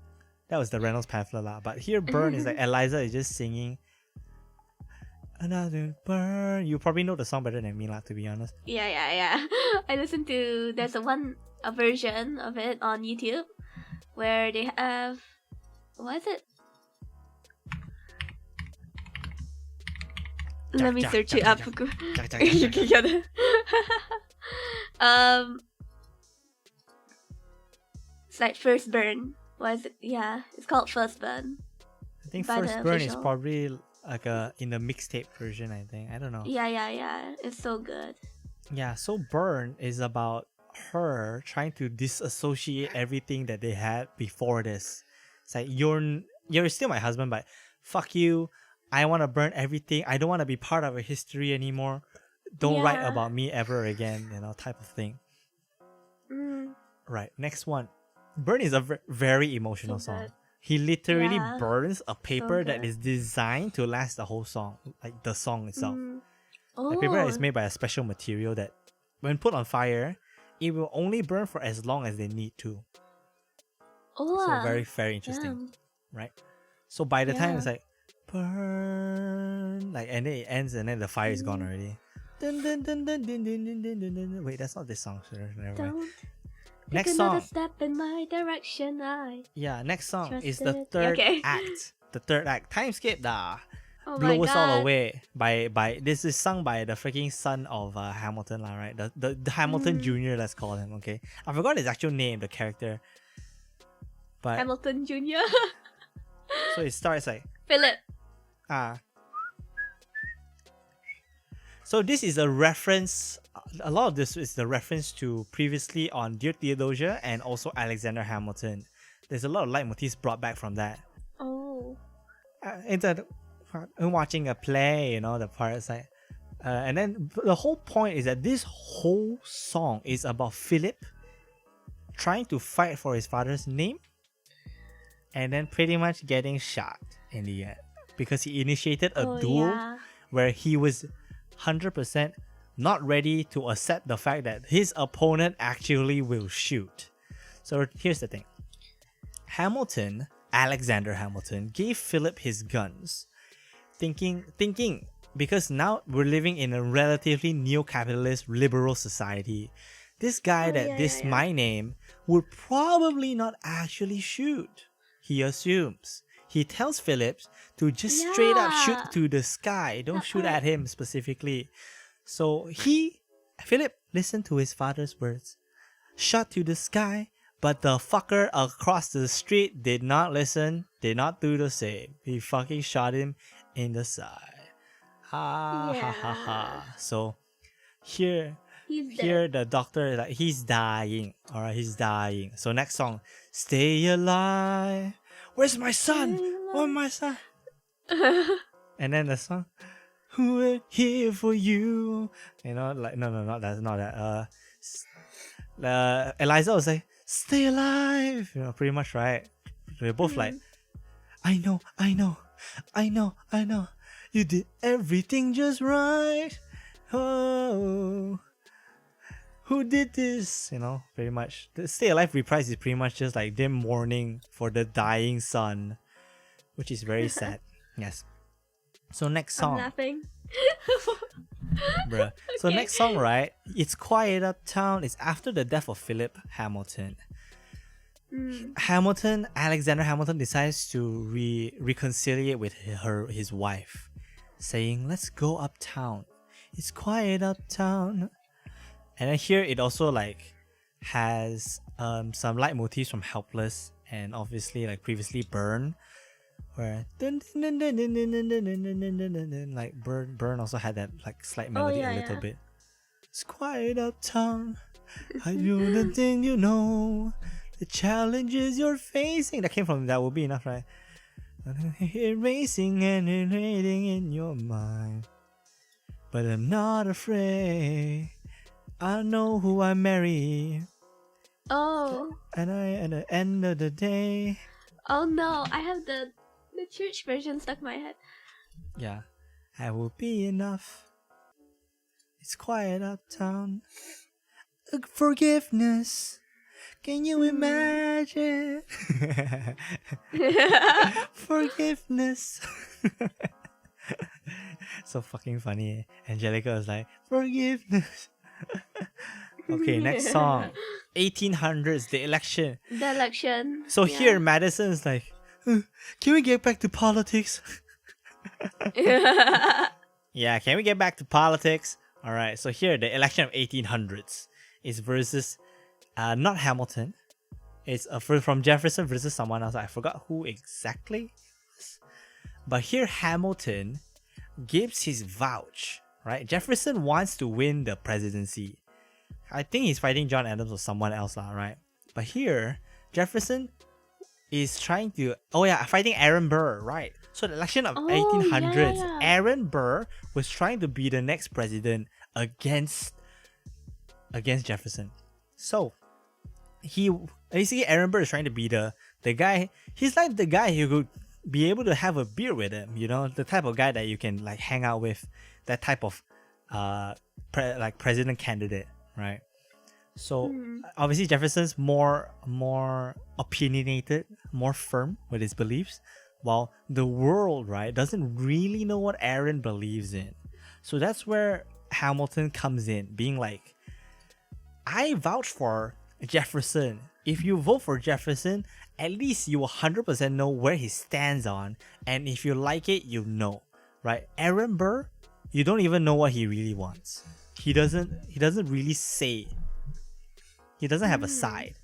That was the Reynolds pamphlet lah. But here Burn is like Eliza is just singing another burn. You probably know the song better than me lah, to be honest. Yeah. I listened to there's a version of it on YouTube where they have, what is it? Let me search it up. It's like First Burn. What is it? Yeah, it's called First Burn. I think First Burn is probably like in the mixtape version, I think. I don't know. Yeah. It's so good. Yeah, so Burn is about her trying to disassociate everything that they had before this. It's like, you're still my husband, but fuck you. I want to burn everything. I don't want to be part of a history anymore. Don't write about me ever again, type of thing. Right, next one. Burn is a very emotional song. He literally burns a paper that is designed to last the whole song, like the song itself. The paper is made by a special material that, when put on fire, it will only burn for as long as they need to. So very, very interesting, right? So by the time it's like, burn, like, and then it ends and then the fire is gone already. Dun, dun, dun, dun, dun, dun, dun, dun, dun, dun. Wait, that's not this song. Never mind. Next song. Step in my direction. Next song is the third act. The third act. Time skip da. Oh my Blow Us All God. Away by this is sung by the freaking son of Hamilton, right? The Hamilton Jr., let's call him, okay? I forgot his actual name, the character. But Hamilton Jr. so it starts like Philip. So this is a reference. A lot of this is the reference to previously on Dear Theodosia and also Alexander Hamilton. There's a lot of leitmotifs brought back from that. Oh. Watching a play, the parts like, and then the whole point is that this whole song is about Philip trying to fight for his father's name, and then pretty much getting shot in the end because he initiated a duel where he was 100% not ready to accept the fact that his opponent actually will shoot. So here's the thing. Alexander Hamilton gave Philip his guns, thinking because now we're living in a relatively neo-capitalist liberal society. This guy my name would probably not actually shoot. He assumes. He tells Philip to just straight up shoot to the sky. Don't shoot at him specifically. So Philip listened to his father's words, shot to the sky, but the fucker across the street did not listen, did not do the same. He fucking shot him in the side. Ha ha ha ha. So here the doctor is like, he's dying. Alright, he's dying. So next song, Stay Alive. Where's my son? Where's my son? And then the song, we're here for you. No, not that. Eliza will say, stay alive. Pretty much, right? We're both like, I know. You did everything just right. Oh, who did this? Pretty much. The Stay Alive reprise is pretty much just like them mourning for the dying son, which is very sad. Yes. So next song. I'm laughing. Bruh. Okay. So next song, right? It's Quiet Uptown. It's after the death of Philip Hamilton. Alexander Hamilton decides to reconciliate with his wife, saying, let's go uptown. It's quiet uptown. And then here it also like has some leitmotifs from Helpless and obviously like previously Burn, where like Burn also had that like slight melody a little bit. It's quiet uptown. I do the thing you know. The challenges you're facing. That came from That Will Be Enough, right? Erasing and erasing in your mind. But I'm not afraid. I know who I marry. Oh. And at the end of the day. Oh no, I have the church version stuck in my head. Yeah. I will be enough. It's quiet uptown. Forgiveness. Can you imagine? Forgiveness. So fucking funny. Angelica was like, forgiveness. Okay, next song. 1800s, the election. The election. So here, Madison is like, can we get back to politics? Yeah, can we get back to politics? Alright, so here, the election of 1800s is versus not Hamilton. It's from Jefferson versus someone else. I forgot who exactly. But here Hamilton gives his vouch, right? Jefferson wants to win the presidency. I think he's fighting John Adams or someone else, right? But here, Jefferson is trying to... fighting Aaron Burr, right? So the election of 1800s, Aaron Burr was trying to be the next president against Jefferson. So Aaron Burr is trying to be the guy. He's like the guy who could be able to have a beer with him, the type of guy that you can like hang out with, that type of president candidate, right? So obviously Jefferson's more opinionated, more firm with his beliefs, while the world, right, doesn't really know what Aaron believes in. So that's where Hamilton comes in, being like, I vouch for Jefferson. If you vote for Jefferson, at least you will 100% know where he stands on, and if you like it, you know. right? Aaron Burr, you don't even know what he really wants. He doesn't really say. He doesn't have a side,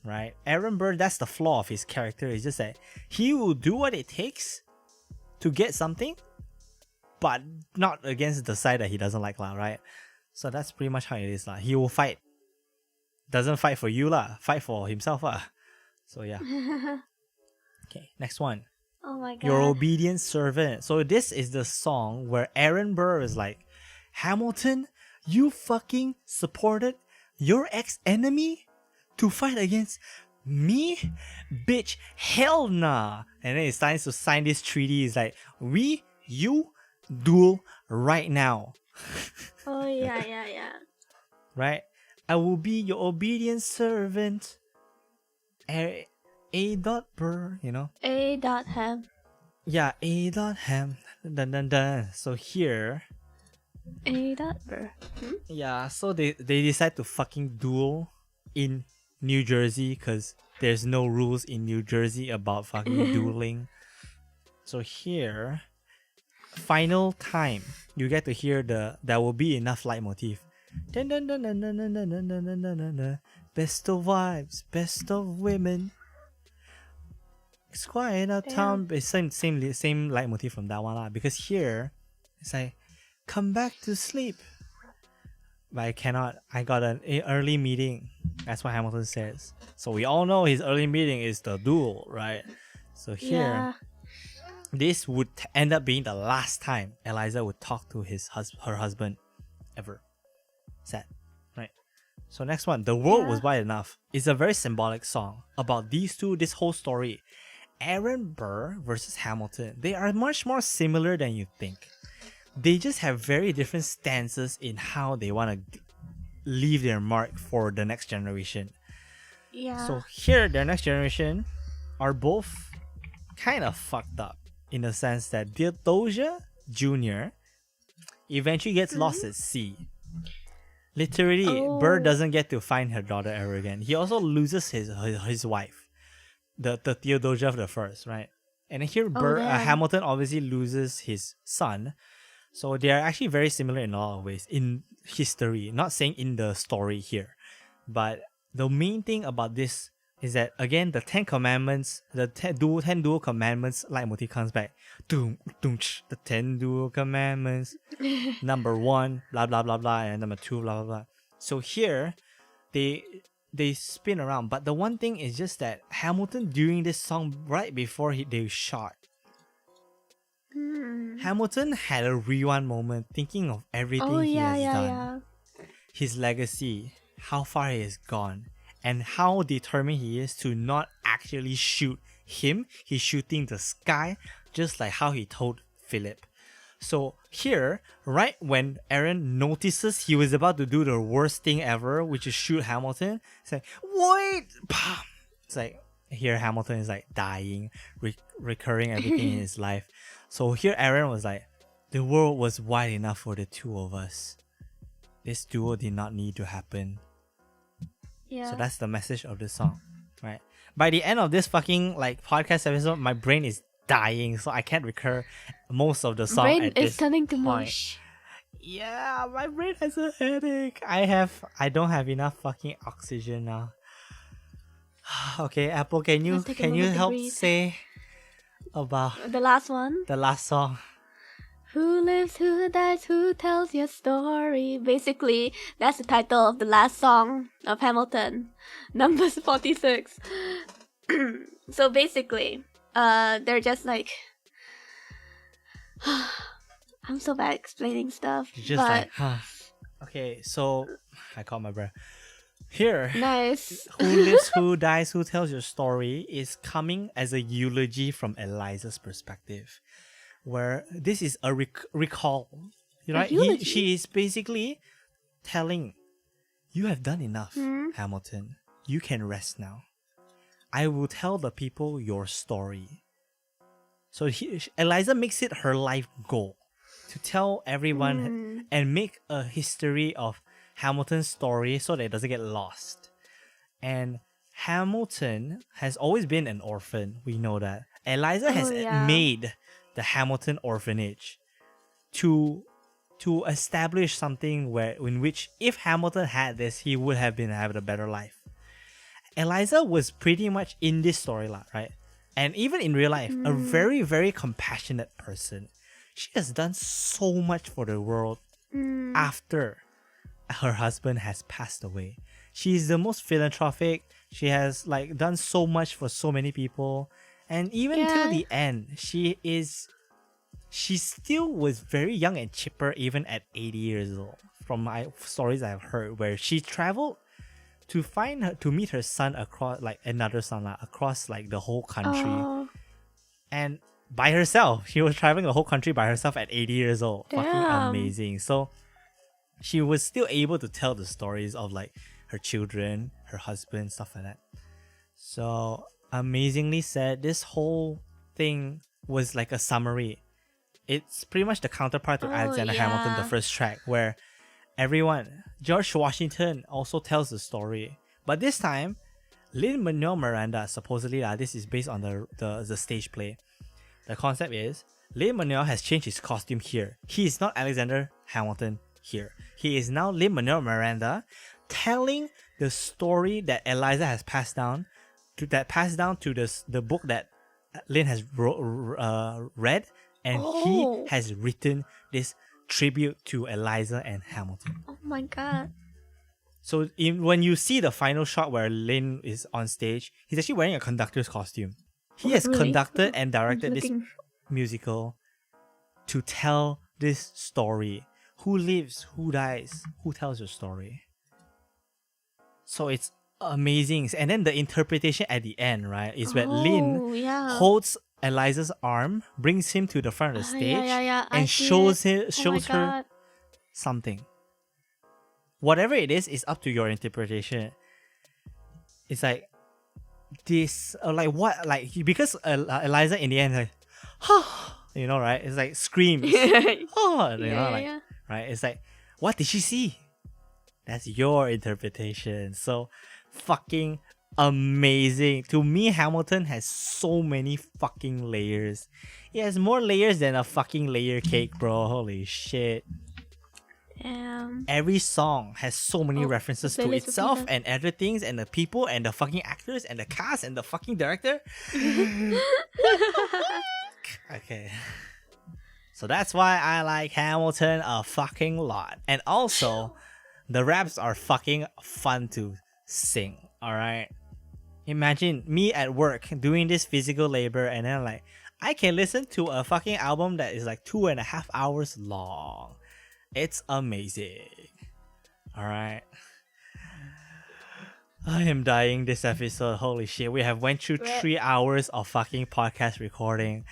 right? Aaron Burr, that's the flaw of his character. It's just that he will do what it takes to get something, but not against the side that he doesn't like, right? So that's pretty much how it is, lah. He will fight. Doesn't fight for you, lah. Fight for himself, lah. So yeah. Okay, next one. Oh my god. Your obedient servant. So this is the song where Aaron Burr is like, Hamilton, you fucking supported your ex-enemy to fight against me? Bitch, hell nah. And then it's time to sign this treaty. It's like, you duel right now. Oh yeah. Right? I will be your obedient servant. A. Burr, you know? A. Ham. Yeah, A. Ham. Dun, dun, dun. So here, A. Burr. yeah, so they decide to fucking duel in New Jersey because there's no rules in New Jersey about fucking dueling. So here, final time, you get to hear there will be enough leitmotif. Dun, dun, dun, dun, dun, dun, dun, dun, dun, dun, dun, dun. Best of wives, best of women. It's quiet out town. It's same leitmotif from that one lah. Because here, it's like, come back to sleep. But I cannot. I got an early meeting. That's what Hamilton says. So we all know his early meeting is the duel, right? So here, this would end up being the last time Eliza would talk to her husband ever. Sad, right? So next one, The World Was Wide Enough. It's a very symbolic song about these two, this whole story. Aaron Burr versus Hamilton. They are much more similar than you think. They just have very different stances in how they want to leave their mark for the next generation. Yeah. So here, their next generation are both kind of fucked up in the sense that Doja Jr. eventually gets lost at sea. Literally, Burr doesn't get to find her daughter ever again. He also loses his wife, the Theodosia the first, right? And here, Hamilton obviously loses his son. So they are actually very similar in a lot of ways in history. Not saying in the story here, but the main thing about this is that again the 10 Commandments, the 10 dual commandments leitmotif comes back. Doom, doom, the 10 dual commandments. Number 1, blah blah blah blah, and number 2, blah blah blah. So here, they spin around. But the one thing is just that Hamilton during this song, right before they shot, Hamilton had a rewind moment, thinking of everything he has done, his legacy, how far he has gone, and how determined he is to not actually shoot him. He's shooting the sky, just like how he told Philip. So here, right when Aaron notices he was about to do the worst thing ever, which is shoot Hamilton, it's like, wait! It's like, here Hamilton is like dying, recurring everything in his life. So here Aaron was like, the world was wide enough for the two of us. This duel did not need to happen. Yeah. So that's the message of the song, right? By the end of this fucking podcast episode, my brain is dying, so I can't recur most of the song. Brain at is this turning to point. mush. Yeah, my brain has a headache. I don't have enough fucking oxygen now. Okay, Apple, can you help breathe. say about The last one. the last song? Who lives, who dies, who tells your story? Basically, that's the title of the last song of Hamilton, numbers 46. So basically, they're just like, I'm so bad at explaining stuff. You're just like, huh. Okay, so I caught my breath. Here, Nice. Who lives, who dies, who tells your story is coming as a eulogy from Eliza's perspective, where this is a recall, right? She is basically telling, you have done enough, Hamilton. You can rest now. I will tell the people your story. So Eliza makes it her life goal to tell everyone and make a history of Hamilton's story so that it doesn't get lost. And Hamilton has always been an orphan. We know that. Eliza has made the Hamilton orphanage to establish something in which if Hamilton had this, he would have been having a better life. Eliza was pretty much in this storyline, right? And even in real life, a very, very compassionate person. She has done so much for the world after her husband has passed away. She is the most philanthropic. She has like done so much for so many people. And even till the end, she still was very young and chipper even at 80 years old. From my stories I've heard, where she traveled to meet her son across across like the whole country, and by herself. She was traveling the whole country by herself at 80 years old. Damn. Fucking amazing. So she was still able to tell the stories of like her children, her husband, stuff like that. So amazingly said. This whole thing was like a summary. It's pretty much the counterpart to Alexander Hamilton, the first track, where George Washington also tells the story. But this time, Lin Manuel Miranda, supposedly this is based on the stage play. The concept is, Lin Manuel has changed his costume here. He is not Alexander Hamilton here. He is now Lin Manuel Miranda, telling the story that Eliza has passed down to the book that Lin has read, and he has written this tribute to Eliza and Hamilton. Oh my god. So when you see the final shot where Lin is on stage, he's actually wearing a conductor's costume. He has conducted and directed this musical to tell this story. Who lives, who dies, who tells your story. So it's amazing. And then the interpretation at the end, right, is where Lin holds Eliza's arm, brings him to the front of the stage, and shows her something. Whatever it is up to your interpretation. It's like this, because Eliza in the end, like, you know, right? It's like screams, right? It's like, what did she see? That's your interpretation. So fucking amazing. To me, Hamilton has so many fucking layers. He has more layers than a fucking layer cake, bro. Holy shit. Every song has so many references to itself and other things and the people and the fucking actors and the cast and the fucking director. Okay. So that's why I like Hamilton a fucking lot. And also, the raps are fucking fun to sing. Alright? Imagine me at work doing this physical labor and then like, I can listen to a fucking album that is like 2.5 hours long. It's amazing. Alright. I am dying this episode. Holy shit. We have went through 3 hours of fucking podcast recording.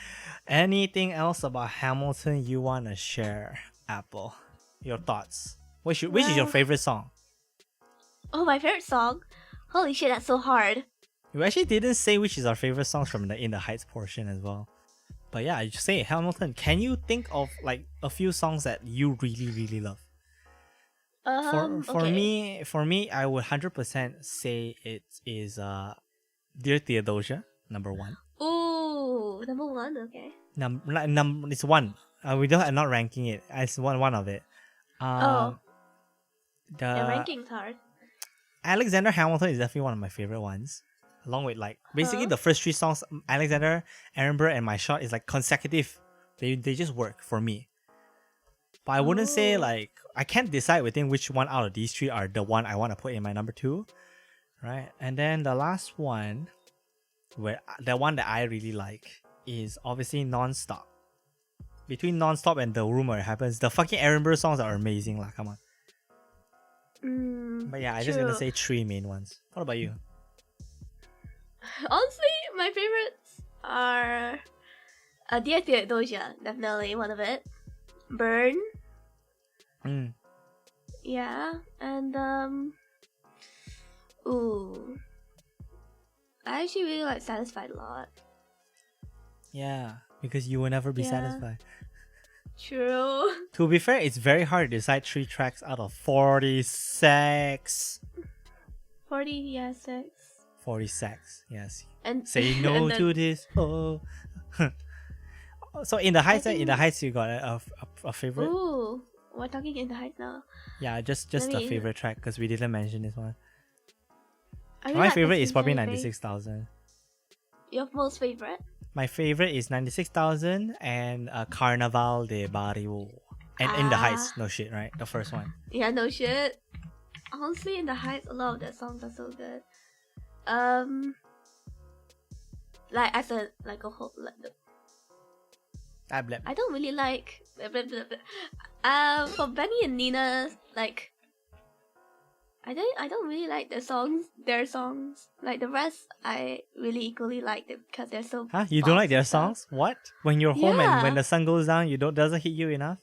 Anything else about Hamilton you want to share, Apple? Your thoughts? Which is your favorite song? Oh, my favorite song? Holy shit, that's so hard. You actually didn't say which is our favorite songs from the In the Heights portion as well. But yeah, you say Hamilton. Can you think of like a few songs that you really, really love? For me, I would 100% say it is Dear Theodosia, number 1. Ooh, number 1, okay. It's 1. I'm not ranking it. It's one of it. The ranking's hard. Alexander Hamilton is definitely one of my favorite ones. Along with like basically the first 3 songs, Alexander, Edinburgh, and My Shot is like consecutive. They just work for me. But I wouldn't say like I can't decide within which one out of these 3 are the one I want to put in my number 2, right? And then the last one, where the one that I really like is obviously Non-Stop. Between Non-Stop and The Room Where It Happens, the fucking Edinburgh songs are amazing, like come on. But yeah, I'm just gonna say 3 main ones. What about you? Honestly, my favorites are Dear Theodosia, definitely one of it. Burn. Yeah, and I actually really like Satisfied a lot. Yeah, because you will never be satisfied. True. To be fair, it's very hard to decide 3 tracks out of 46. 46. 46, yes. And say no to this. Oh. So in the heights, you got a favorite? Ooh, we're talking in the heights now. Yeah, just Let a me- favorite track because we didn't mention this one. I really My like favorite is Passenger probably Effect. 96,000. Your most favorite? My favorite is 96,000 and Carnaval de Barrio. And In the Heights, no shit, right? The first one. Yeah, no shit. Honestly, in the heights, a lot of their songs are so good. Like as a whole, I don't really like. For Benny and Nina, like, I don't really like their songs. Like the rest, I really equally like them because they're so. Huh? You don't like their fast and songs? What? When you're home and when Yeah. the sun goes down, doesn't hit you enough?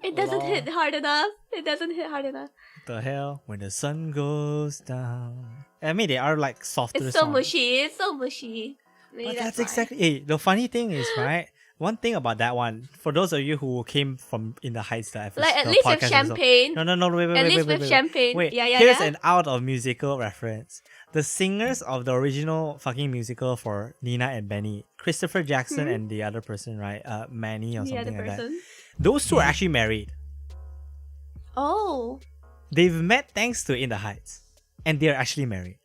It doesn't Lol. hit hard enough. It doesn't hit hard enough. The hell? When the sun goes down. I mean, they are like softer It's so songs. mushy. It's so mushy. Maybe But that's why. exactly. Hey, the funny thing is, right? One thing about that one, for those of you who came from In the Heights, the episode, Like at the least with podcast episode- champagne. No, wait, At least with champagne. Wait, Yeah, here's yeah. an out of musical reference. The singers of the original fucking musical for Nina and Benny, Christopher Jackson and the other person, right? Manny or The other something like that. person. Those two are actually married. Oh. They've met thanks to In the Heights. And they're actually married.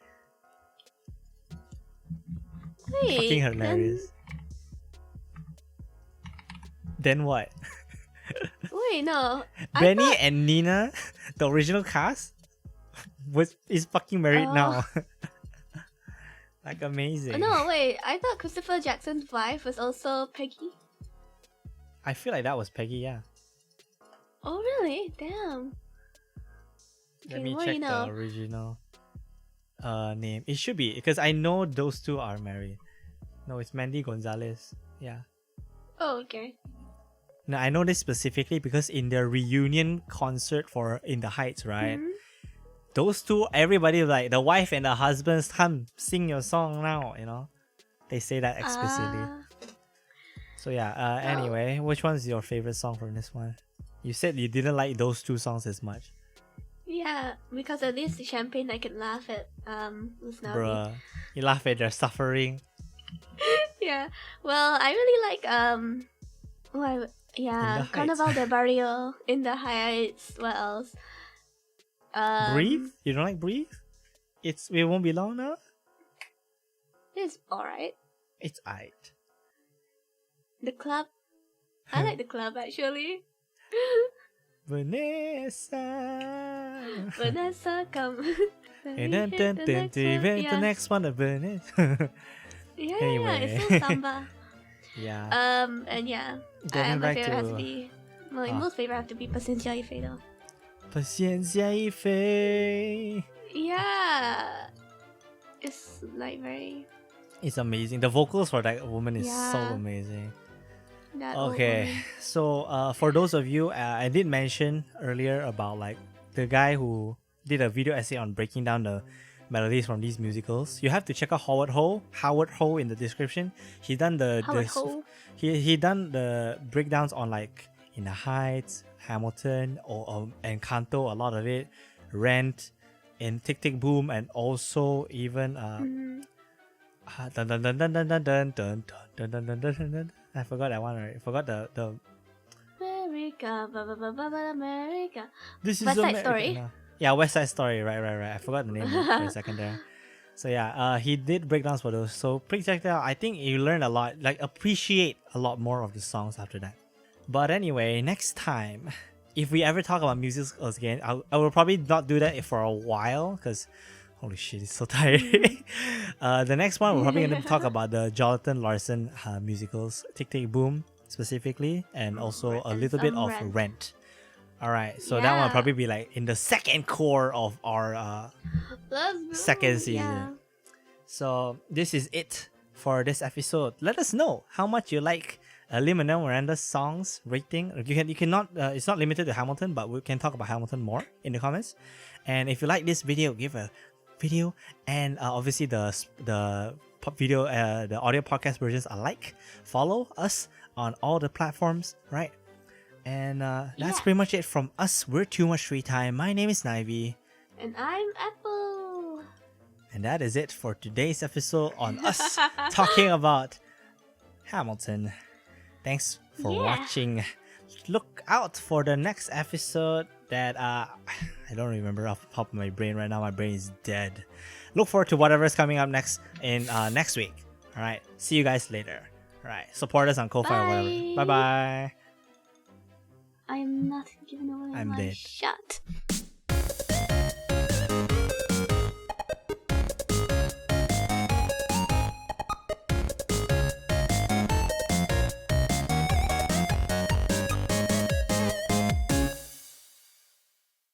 Wait. Fucking hilarious. Then what? Wait, no. I Benny thought- and Nina, the original cast, is fucking married Oh. now. Like amazing. No, wait. I thought Christopher Jackson's wife was also Peggy. I feel like that was Peggy, yeah. Oh, really? Damn. Let Okay, me what do check you the know? original name. It should be because I know those two are married. No, it's Mandy Gonzalez. Yeah. Oh, okay. No, I know this specifically because in their reunion concert for In the Heights, right? Mhm. Those two, everybody like the wife and the husbands, come sing your song now, you know? They say that explicitly. Ah. So yeah, anyway, which one's your favorite song from this one? You said you didn't like those two songs as much. Yeah, because at least the champagne I can laugh at Snivy. Bruh. You laugh at their suffering. Yeah. Well, I really like Heights. Carnaval de Barrio, In the Heights. What else? Breathe? You don't like Breathe? It won't be long now? It's alright. It's aight. The club. I like the club actually. Vanessa. Vanessa, come. And then the next one, Vanessa. Yeah, Anyway. it's so samba. Yeah. And yeah, Going my back favorite has to to be my most favorite have to be Paciencia y Fe though. Paciencia y fe. Yeah, it's like very It's amazing. The vocals for that woman is so Yeah. amazing. that old Okay, woman. so for those of you, I did mention earlier about like the guy who did a video essay on breaking down the melodies from these musicals. You have to check out Howard Ho in the description. He done Howard Ho. he done the breakdowns on like In the Heights, Hamilton, or Encanto, a lot of it, Rent, and Tick Tick Boom, and also even Mhm. dun dun dun dun dun dun dun dun dun dun dun dun dun dun. I forgot that one, right? I forgot the America, America. This is West Side America. Story? No. Yeah, West Side Story. Right. I forgot the name for a second there. So yeah, he did breakdowns for those. So please check that out. I think you learn a lot, like appreciate a lot more of the songs after that. But anyway, next time, if we ever talk about musicals again, I will probably not do that for a while because holy shit, it's so tiring. The next one, we're probably going to talk about the Jonathan Larson musicals, Tick Tick Boom specifically, and also a And little bit some of Rent. Rent. All right, so that one will Yeah. probably be like in the second core of our Let's go. second season. Yeah. So this is it for this episode. Let us know how much you like Lin Manuel Miranda's songs rating. You cannot. It's not limited to Hamilton, but we can talk about Hamilton more in the comments. And if you like this video, give a video, and obviously the pop video, the audio podcast versions are like. Follow us on all the platforms, right? And that's Yeah. pretty much it from us. We're Too Much Free Time. My name is Snivy. And I'm Apple. And that is it for today's episode on us talking about Hamilton. Thanks for Yeah. watching. Look out for the next episode that I don't remember off the top of my brain right now. My brain is dead. Look forward to whatever's coming up next in next week. All right. See you guys later. All right. Support us on Ko-Fi or whatever. Bye bye. I am not giving away I'm my dead. shot.